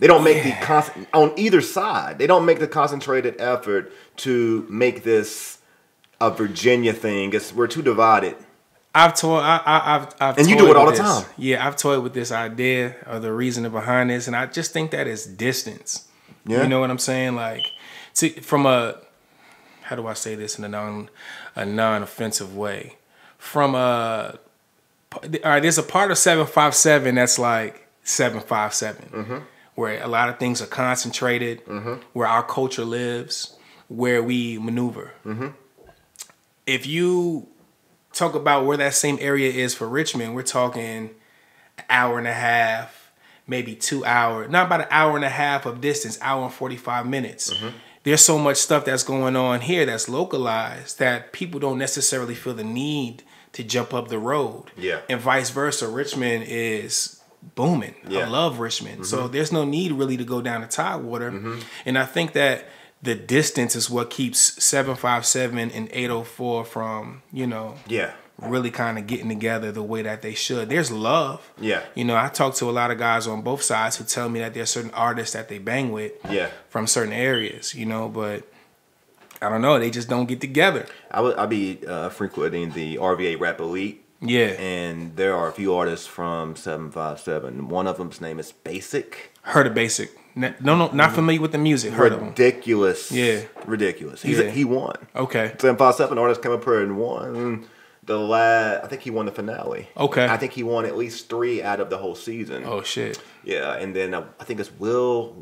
They don't make the on either side. They don't make the concentrated effort to make this a Virginia thing. We're too divided. I've and you do it all the time. Yeah, I've toyed with this idea or the reasoning behind this, and I just think that it's distance. Yeah. You know what I'm saying? Like, from a, how do I say this in a non-offensive way? From all right, there's a part of 757 that's like 757, where a lot of things are concentrated, where our culture lives, where we maneuver. If you talk about where that same area is for Richmond, we're talking an hour and a half, maybe 2 hours, not about an hour and a half of distance, hour and 45 minutes. There's so much stuff that's going on here that's localized that people don't necessarily feel the need to jump up the road. Yeah. And vice versa, Richmond is booming. Yeah. I love Richmond. So there's no need really to go down to Tidewater. And I think that the distance is what keeps 757 and 804 from, really kind of getting together the way that they should. There's love. Yeah. I talk to a lot of guys on both sides who tell me that there's certain artists that they bang with from certain areas, but I don't know. They just don't get together. I'll be frequenting the RVA Rap Elite. Yeah. And there are a few artists from 757. One of them's name is Basic. Heard of Basic. No, not familiar with the music. Heard of him. Ridiculous. Yeah. Ridiculous. He won. Okay. 757 artist came up here and won I think he won the finale. Okay. I think he won at least 3 out of the whole season. Oh, shit. Yeah, and then I think it's Will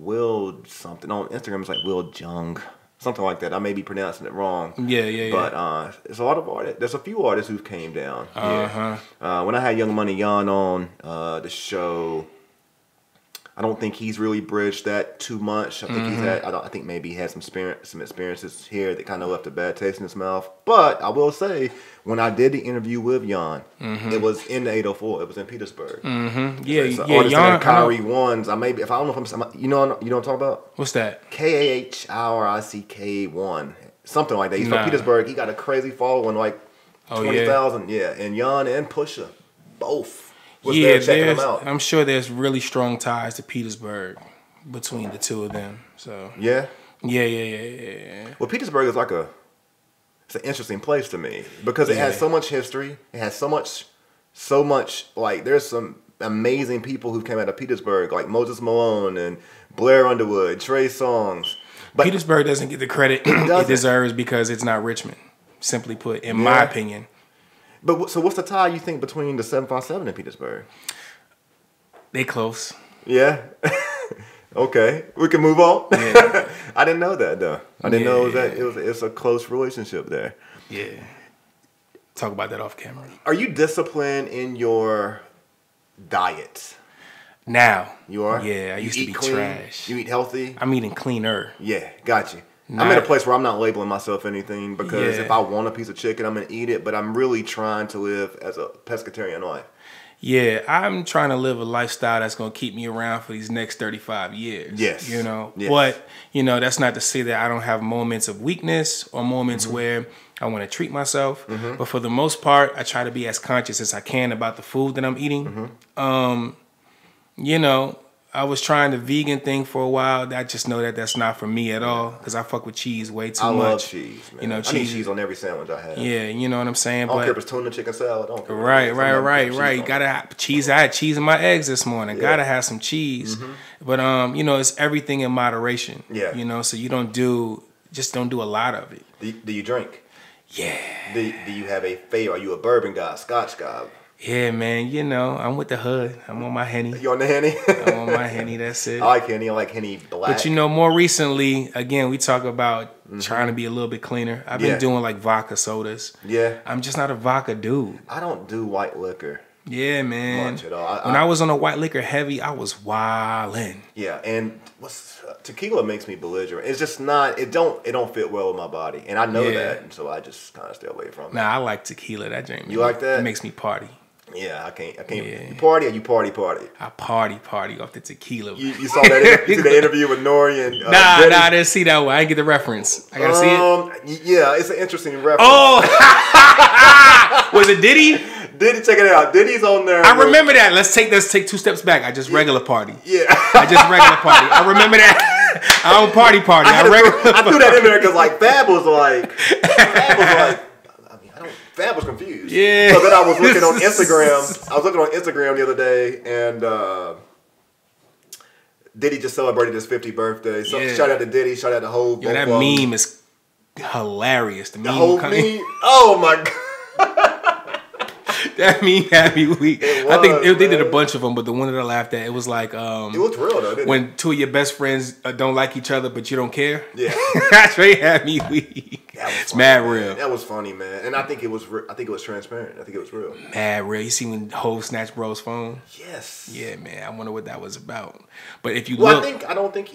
something. On Instagram, it's like Will Jung. Something like that. I may be pronouncing it wrong. Yeah. But there's a lot of artists. There's a few artists who came down. When I had Young Money Yon on the show, I don't think he's really bridged that too much. I think I think maybe he had some experiences here that kind of left a bad taste in his mouth. But I will say, when I did the interview with Yon, it was in the 804. It was in Petersburg. Yeah. Yon, Kyrie Ones. I don't know if I'm. You know what I'm talking about? What's that? KAHRICK1. Something like that. He's from Petersburg. He got a crazy following, like 20,000. Yeah. And Yon and Pusha, both. I'm sure there's really strong ties to Petersburg between the two of them. So yeah. Well, Petersburg is like it's an interesting place to me because it has so much history. It has so much like there's some amazing people who came out of Petersburg, like Moses Malone and Blair Underwood, Trey Songz. But Petersburg doesn't get the credit it deserves because it's not Richmond. Simply put, in my opinion. But so what's the tie you think between the 757 and Petersburg? They close. Yeah. Okay, we can move on. Yeah. I didn't know that though. I didn't know it's a close relationship there. Yeah. Talk about that off camera. Are you disciplined in your diet? Now. You are? Yeah, I used to be clean? Trash. You eat healthy? I'm eating cleaner. Yeah, got you. I'm at a place where I'm not labeling myself anything because if I want a piece of chicken, I'm going to eat it. But I'm really trying to live as a pescatarian life. Yeah, I'm trying to live a lifestyle that's going to keep me around for these next 35 years. Yes. Yes. But, that's not to say that I don't have moments of weakness or moments where I want to treat myself. But for the most part, I try to be as conscious as I can about the food that I'm eating. I was trying the vegan thing for a while. I just know that that's not for me at all because I fuck with cheese way too much. I love cheese, man. I need cheese on every sandwich I have. Yeah, you know what I'm saying? I don't care if it's tuna chicken salad. I don't care. Right. You gotta have cheese. I had cheese in my eggs this morning. Yeah. Gotta have some cheese. But it's everything in moderation. Yeah. So you don't do a lot of it. Do you drink? Yeah. Do you have a favorite? Are you a bourbon guy, Scotch guy? Yeah, man, I'm with the hood. I'm on my Henny. You on the Henny? I'm on my Henny, that's it. I like Henny. I like Henny Black. But more recently, again, we talk about trying to be a little bit cleaner. I've been doing like vodka sodas. Yeah. I'm just not a vodka dude. I don't do white liquor. Yeah, man. Much at all. When I was on a white liquor heavy, I was wildin'. Yeah, and tequila makes me belligerent. It's just not. It don't fit well with my body, and I know that, and so I just kind of stay away from it. Nah, I like tequila. That drink. You like that? It makes me party. Yeah, I can't. Yeah. You party or you party? I party off the tequila. You saw that? You see the interview with Nori and Nah, I didn't see that one. I didn't get the reference. I gotta see it. Yeah, it's an interesting reference. Oh, was it Diddy? Diddy, check it out. Diddy's on there. I remember that. Let's take 2 steps back. I just regular party. Yeah. I just regular party. I remember that. I don't party. I threw that in there because like Fab was like, Fab was confused. Yeah. So then I was looking on Instagram the other day, and Diddy just celebrated his 50th birthday. So shout out to Diddy. Shout out to Hov. Yo, that meme is hilarious. The whole meme. Oh my god. That meme had me weak. I think they did a bunch of them, but the one that I laughed at, it was like, it was real though, didn't when it? 2 of your best friends don't like each other, but you don't care. Yeah, that's right. Had me weak. It's funny, mad real. That was funny, man, and I think it was transparent. I think it was real. Mad real. You see when Hov snatched bro's phone? Yes. Yeah, man. I wonder what that was about. But if you look, I don't think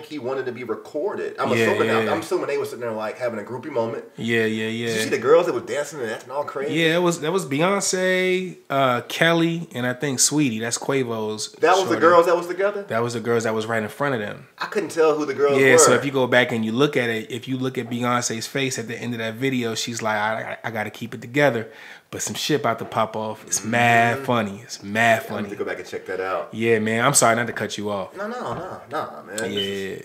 he wanted to be recorded. I'm assuming they were sitting there like having a groupie moment. Yeah. Did you see the girls that was dancing and acting all crazy? Yeah, that was Beyonce, Kelly, and I think Sweetie. That's Quavo's. That was the girls that was together? That was the girls that was right in front of them. I couldn't tell who the girls were. Yeah, so if you go back and you look at it, if you look at Beyonce's face at the end of that video, she's like, I got to keep it together. But some shit about to pop off. It's mad funny. It's mad funny. I need to go back and check that out. Yeah, man. I'm sorry not to cut you off. No, man. Yeah.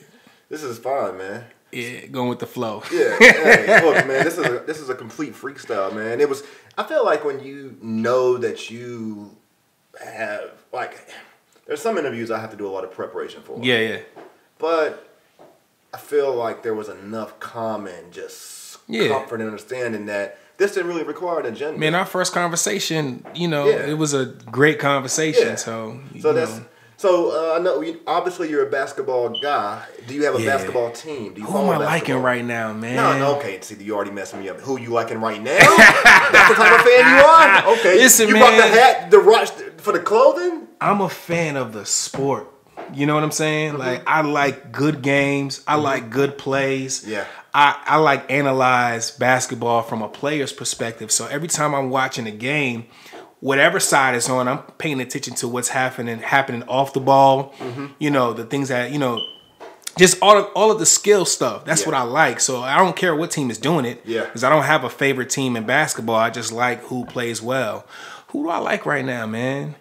This is fine, man. Yeah, going with the flow. Yeah. Hey, look, man, this is a complete freestyle, man. I feel like when you know that you have, like, there's some interviews I have to do a lot of preparation for. Yeah. But I feel like there was enough calm and just comfort and understanding that this didn't really require an agenda. Man, our first conversation, it was a great conversation. Yeah. So I know obviously you're a basketball guy. Do you have a basketball team? Who am I liking right now, man? No, okay. See, you already messing me up. Who you liking right now? That's the type of fan you are. Okay, listen, you man. brought the hat, the rush for the clothing. I'm a fan of the sport. You know what I'm saying? Mm-hmm. Like, I like good games. I like good plays. Yeah. I like analyze basketball from a player's perspective. So every time I'm watching a game, whatever side is on, I'm paying attention to what's happening off the ball. Mm-hmm. The things that, just all of the skill stuff. That's what I like. So I don't care what team is doing it. Yeah. Because I don't have a favorite team in basketball. I just like who plays well. Who do I like right now, man?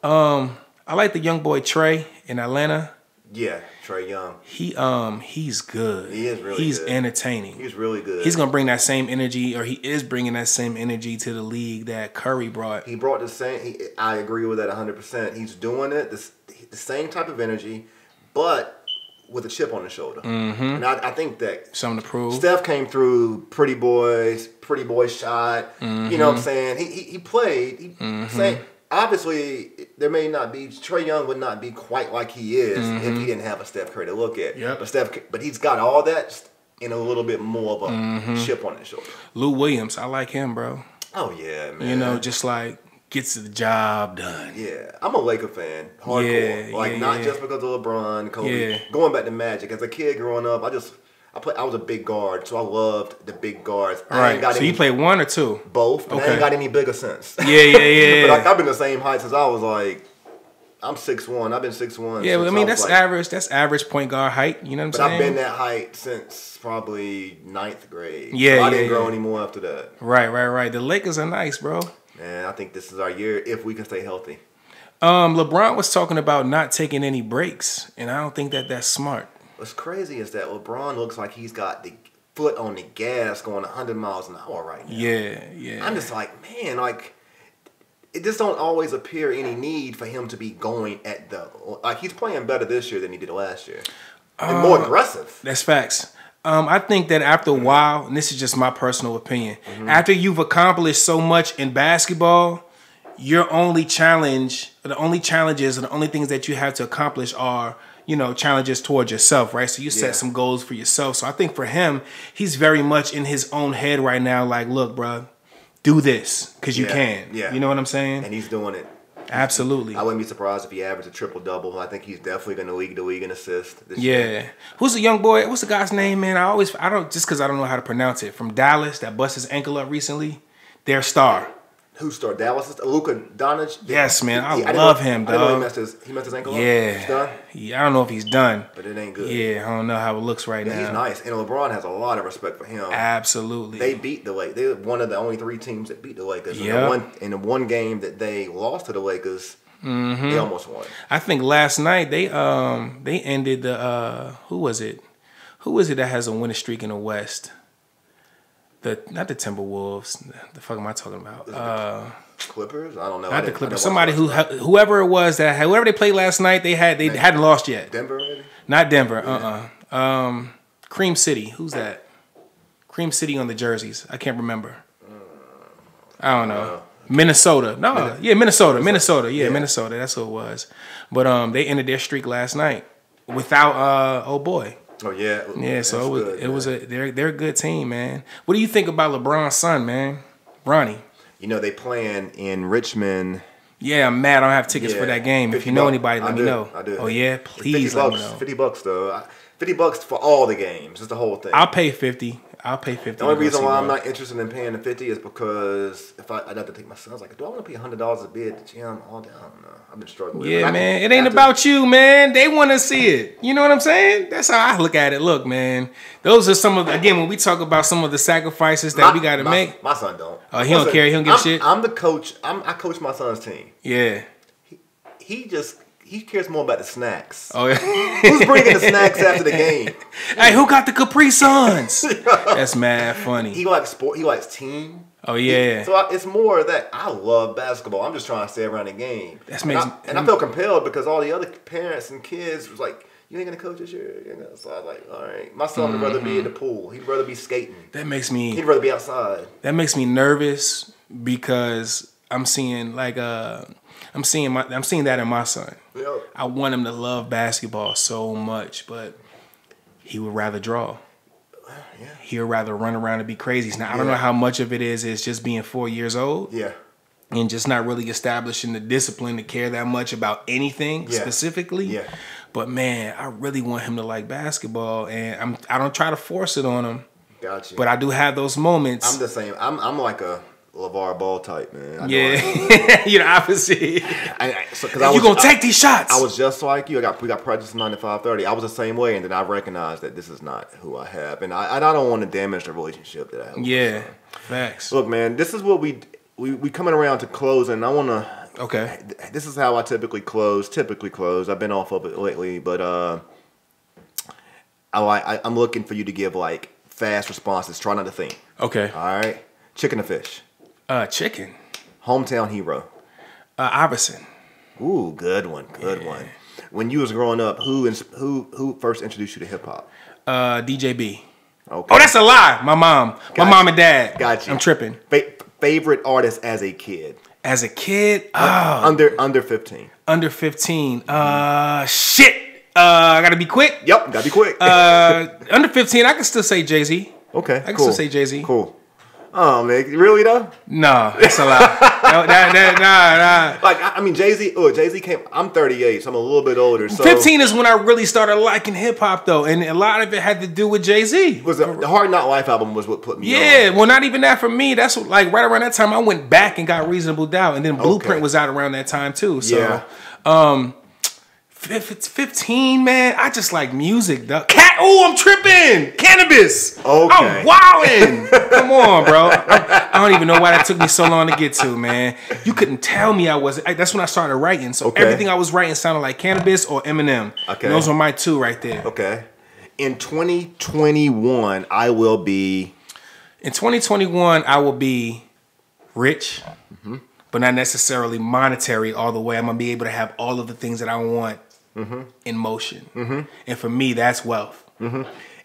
I like the young boy Trey in Atlanta. Yeah, Trey Young. He's good. He is really good. He's entertaining. He's really good. He's gonna bring that same energy, or he is bringing that same energy to the league that Curry brought. He brought the same. I agree with that 100%. He's doing it the same type of energy, but with a chip on his shoulder. Mm-hmm. And I think that something to prove. Steph came through pretty boy shot. Mm-hmm. You know what I'm saying? He played. Obviously, there may not be. Trey Young would not be quite like he is if he didn't have a Steph Curry to look at. Yep. But he's got all that in a little bit more of a chip on his shoulder. Lou Williams, I like him, bro. Oh yeah, man. Just like gets the job done. Yeah, I'm a Laker fan, hardcore. Not just because of LeBron, Kobe. Yeah. Going back to Magic, as a kid growing up, I was a big guard, so I loved the big guards. Right. So you played 1 or 2? Both. But I ain't got any bigger since. Yeah. But I've been the same height since I was like, I'm 6'1". I've been 6'1". Yeah, that's average. That's average point guard height. You know what I'm saying? But I've been that height since probably 9th grade. Yeah, so I didn't grow any more after that. Right. The Lakers are nice, bro. Man, I think this is our year if we can stay healthy. LeBron was talking about not taking any breaks, and I don't think that's smart. What's crazy is that LeBron looks like he's got the foot on the gas going 100 miles an hour right now. Yeah. I'm just like, man, it just don't always appear any need for him to be going at he's playing better this year than he did last year. And more aggressive. That's facts. I think that after a while, and this is just my personal opinion, after you've accomplished so much in basketball, the only challenges and the only things that you have to accomplish are challenges towards yourself, right? So you set some goals for yourself. So I think for him, he's very much in his own head right now. Like, look, bro, do this because you can. Yeah. You know what I'm saying? And he's doing it. Absolutely. I wouldn't be surprised if he averaged a triple-double. I think he's definitely going to lead the league in assists this year. Who's the young boy? What's the guy's name, man? Just because I don't know how to pronounce it. From Dallas that bust his ankle up recently. Their star. Who started Dallas? Luka Doncic. Yes, man. I love him, dog. I know he messed his ankle up. He's done? Yeah, I don't know if he's done. But it ain't good. Yeah, I don't know how it looks right now. He's nice. And LeBron has a lot of respect for him. Absolutely. They beat the Lakers. They're one of the only 3 teams that beat the Lakers. Yeah. In the one game that they lost to the Lakers, they almost won. I think last night they ended the who was it? Who was it that has a winning streak in the West? Not the Timberwolves. The fuck am I talking about? Clippers? I don't know. Not the Clippers. Somebody whoever it was whoever they played last night, they hadn't lost yet. Denver, maybe? Not Denver. Cream City. Who's that? Cream City on the jerseys. I can't remember. I don't know. Minnesota. No, yeah, Minnesota. Yeah, Minnesota. That's who it was. But they ended their streak last night without oh boy. Oh yeah. Yeah, so they're a good team, man. What do you think about LeBron's son, man? Bronny. You know, they playing in Richmond. Yeah, I'm mad I don't have tickets for that game. If you know anybody, let me know. I do. Oh yeah, please let me know. $50 though. $50 for all the games. It's the whole thing. I'll pay 50. The only reason why I'm not interested in paying the $50 is because if I'd have to take my son. I was like, do I want to pay $100 a bid at the gym all day? I don't know. I've been struggling with it. Yeah, man. It ain't about you, man. They want to see it. You know what I'm saying? That's how I look at it. Look, man. Those are some of again when we talk about some of the sacrifices that we got to make. My son don't. Oh, he don't care. He don't give a shit. I'm the coach. I coach my son's team. Yeah. He cares more about the snacks. Oh yeah. Who's bringing the snacks after the game? Hey, who got the Capri Suns? That's mad funny. He likes sport. He likes team. Oh yeah. It's more that I love basketball. I'm just trying to stay around the game. And I felt compelled because all the other parents and kids was like, "You ain't gonna coach this year." You know? So I was like, "All right." My son would rather be in the pool. He'd rather be skating. He'd rather be outside. That makes me nervous because I'm seeing I'm seeing that in my son. Yep. I want him to love basketball so much, but he would rather draw. Yeah. He would rather run around and be crazy. Now I don't know how much of it is just being 4 years old. Yeah. And just not really establishing the discipline to care that much about anything specifically. Yeah. But man, I really want him to like basketball, and I don't try to force it on him. Gotcha. But I do have those moments. I'm the same. I'm like a LeVar Ball type, man. You're the opposite. You're going to take these shots. I was just like you. We got practice 9 to 5:30. I was the same way, and then I recognized that this is not who I have. And I don't want to damage the relationship that I have with my son. Facts. Look, man, this is what we coming around to closing. I want to... Okay. This is how I typically close. I've been off of it lately, but I'm looking for you to give, like, fast responses. Try not to think. Okay. All right? Chicken or fish? Chicken. Hometown hero? Iverson. Ooh, good one. When you was growing up, who first introduced you to hip hop? DJB. Okay. Oh, that's a lie. My mom. My mom and dad. Got you. I'm tripping. Favorite artist as a kid? As a kid? Under 15. Under 15. Shit. I gotta be quick. Yep, gotta be quick. Under 15, I can still say Jay-Z. Okay, I can still say Jay-Z. Cool. Oh man, really though? No, that's a lie. Nah. Like I mean, Jay-Z came. I'm 38, so I'm a little bit older. So 15 is when I really started liking hip hop though, and a lot of it had to do with Jay-Z. The Hard Knock Life album was what put me on. Yeah, well, not even that for me. That's like right around that time I went back and got Reasonable Doubt, and then Blueprint was out around that time too. So, yeah. If it's 15, man, I just like music, though. I'm tripping. Cannabis. Okay. I'm wildin'. Come on, bro. I don't even know why that took me so long to get to, man. You couldn't tell me I wasn't. That's when I started writing. So everything I was writing sounded like Cannabis or Eminem. Okay. And those were my two right there. Okay. In 2021, I will be... In 2021, I will be rich, but not necessarily monetary all the way. I'm going to be able to have all of the things that I want in motion. And for me, that's wealth.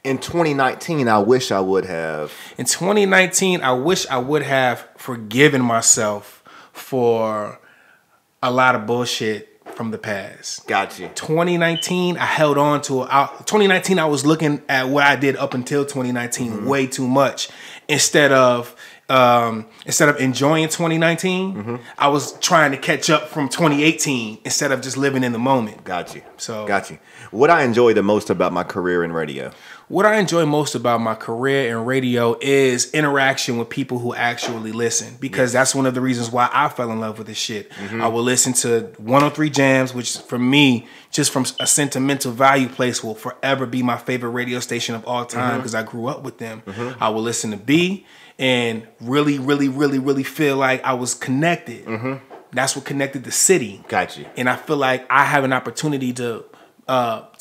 In 2019, I wish I would have... In 2019, I wish I would have forgiven myself for a lot of bullshit from the past. Got you. 2019, I held on to it. 2019, I was looking at what I did up until 2019 way too much. Instead of enjoying 2019, I was trying to catch up from 2018 instead of just living in the moment. Got you. So got you. What I enjoy the most about my career in radio? What I enjoy most about my career in radio is interaction with people who actually listen, because that's one of the reasons why I fell in love with this shit. I will listen to 103 Jams, which for me, just from a sentimental value place, will forever be my favorite radio station of all time because I grew up with them. I will listen to B and really, really, really, really feel like I was connected. That's what connected the city. Got you. And I feel like I have an opportunity to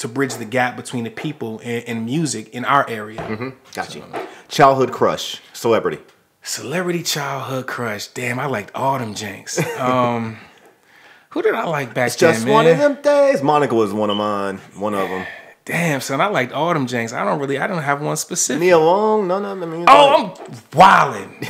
bridge the gap between the people and music in our area. Got you. Childhood crush, celebrity. Celebrity childhood crush. Damn, I liked all them janks. Who did I like back then, Just man? one of them days. Monica was one of mine. One of them. Damn, son, I liked all them janks. I don't have one specific. Nia Long? No. I mean, I'm wildin'.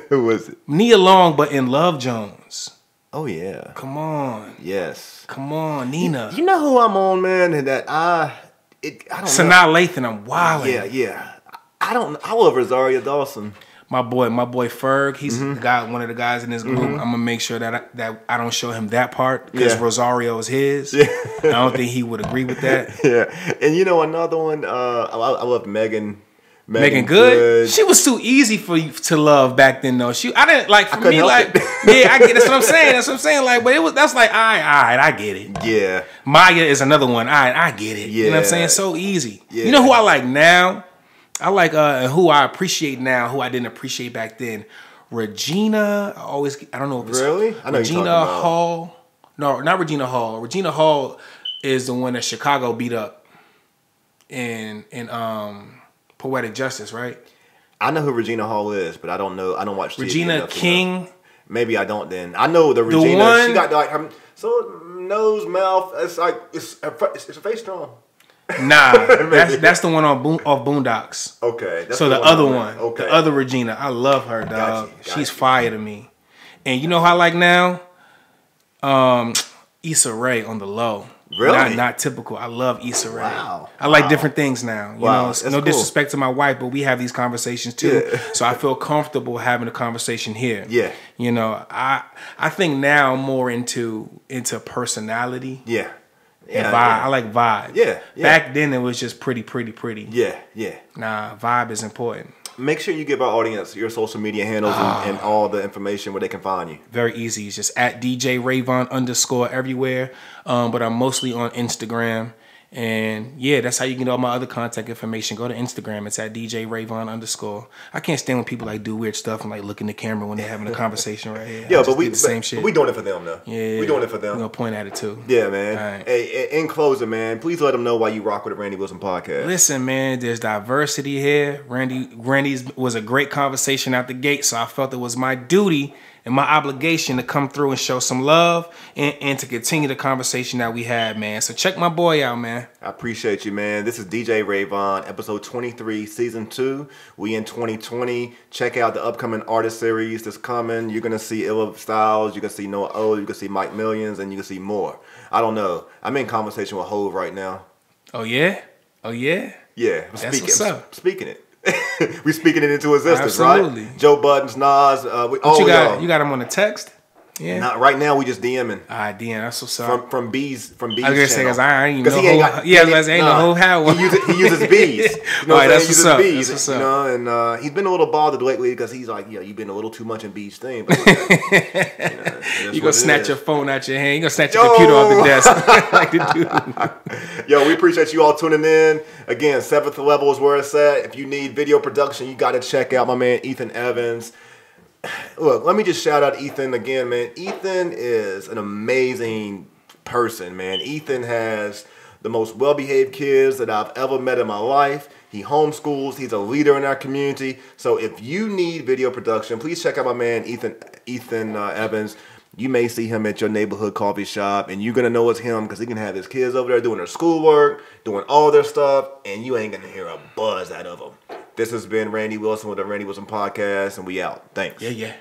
Who was it? Nia Long, but in Love Jones. Oh, yeah. Come on. Yes. Come on, Nina. You know who I'm on, man? That I don't know. Sanaa Lathan, I'm wildin'. Yeah. I love Rosario Dawson. My boy Ferg, he's the guy, one of the guys in this group. I'm gonna make sure that I don't show him that part because Rosario is his. I don't think he would agree with that. And you know another one, I loved Megan Good. She was too easy for you to love back then, though. I didn't like for me like I get. That's what I'm saying. Like, but that's like all right, I get it. Yeah. Maya is another one. All right, I get it. Yeah. You know what I'm saying? So easy. Yeah. You know who I like now? I like who I appreciate now, who I didn't appreciate back then. Regina. I don't know if it's really. I know Regina Hall. No, not Regina Hall. Regina Hall is the one that Chicago beat up in Poetic Justice, right? I know who Regina Hall is, but I don't know. I don't watch Regina King. Maybe I don't. Then I know the Regina. One, she got like her nose, mouth. It's like it's a face strong. Nah, that's the one off Boondocks. Okay. So the other one, the other Regina, I love her, dog. She's fire to me. And you know how I like now? Issa Rae on the low. Really? Not typical. I love Issa Rae. Wow. I like different things now. You know, That's no cool. disrespect to my wife, but we have these conversations too. Yeah. So I feel comfortable having a conversation here. Yeah. You know, I think now I'm more into personality. Yeah. Yeah, vibe. Yeah. I like vibe. Yeah. Back then it was just pretty. Yeah. Nah, vibe is important. Make sure you give our audience your social media handles and all the information where they can find you. Very easy. It's just at DJ Rayvon _ everywhere. But I'm mostly on Instagram. And yeah, that's how you get all my other contact information. Go to Instagram. It's at DJ Rayvon _ I can't stand when people like do weird stuff and like look in the camera when they're having a conversation right here. Yeah, but we the same shit. We doing it for them though. Yeah, we doing it for them. We're gonna point at it too. Yeah, man. Right. Hey, in closing, man, please let them know why you rock with the Randy Wilson podcast. Listen, man, there's diversity here. Randy's was a great conversation out the gate, so I felt it was my duty and my obligation to come through and show some love and to continue the conversation that we had, man. So check my boy out, man. I appreciate you, man. This is DJ Rayvon, episode 23, season 2. We in 2020. Check out the upcoming artist series that's coming. You're going to see Illa Styles. You're going to see Noah O. You're going to see Mike Millions. And you can see more. I don't know. I'm in conversation with Hove right now. Oh, yeah? Oh, yeah? Yeah. That's what's up. Speaking it. We speaking it into existence, Absolutely. Right? Joe Buttons, Nas. You got him on the text? Yeah. Not right now. We just DMing. DM. That's what's up. From B's. I was gonna say because I ain't know. He ain't got. Yeah, I ain't know who had one. He uses B's. You know right, that's what's up. That's what's up. You know, and he's been a little bothered lately because he's like, you've been a little too much in B's thing. But you gonna snatch your phone out your hand. You gonna snatch your computer off the desk like the dude. Yo, we appreciate you all tuning in. Again, 7th Level is where it's at. If you need video production, you got to check out my man Ethan Evans. Look, let me just shout out Ethan again, man. Ethan is an amazing person, man. Ethan has the most well-behaved kids that I've ever met in my life. He homeschools. He's a leader in our community. So if you need video production, please check out my man Ethan Evans. You may see him at your neighborhood coffee shop, and you're going to know it's him because he can have his kids over there doing their schoolwork, doing all their stuff, and you ain't going to hear a buzz out of them. This has been Randy Wilson with the Randy Wilson Podcast, and we out. Thanks. Yeah.